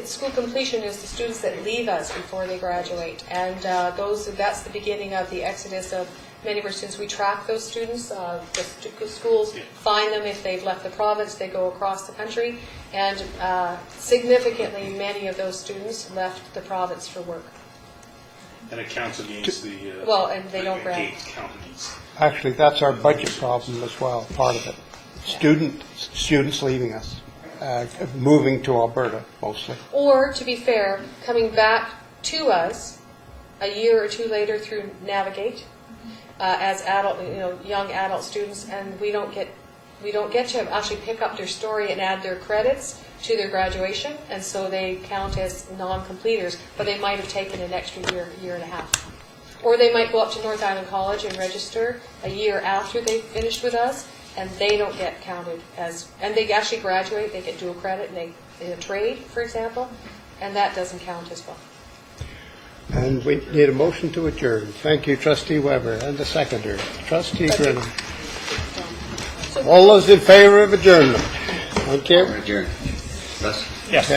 School completion is the students that leave us before they graduate, and that's the beginning of the exodus of many of our students. We track those students. The schools find them if they've left the province. They go across the country, and significantly many of those students left the province for work. and it counts against the. Well, and they don't grab. Count against. Actually, that's our budget problem as well, part of it. Students leaving us, moving to Alberta mostly. Or, to be fair, coming back to us a year or two later through Navigate as adult, young adult students, and we don't get to actually pick up their story and add their credits to their graduation, and so they count as non-completers, but they might have taken an extra year and a half. Or they might go up to North Island College and register a year after they finished with us, and they don't get counted as, and they actually graduate, they get dual credit, and they in a trade, for example, and that doesn't count as well. And we need a motion to adjourn. Thank you, Trustee Weber, and the seconder, Trustee Grinham. All those in favor of adjournment? Thank you. Adjourn. Russ? Yes.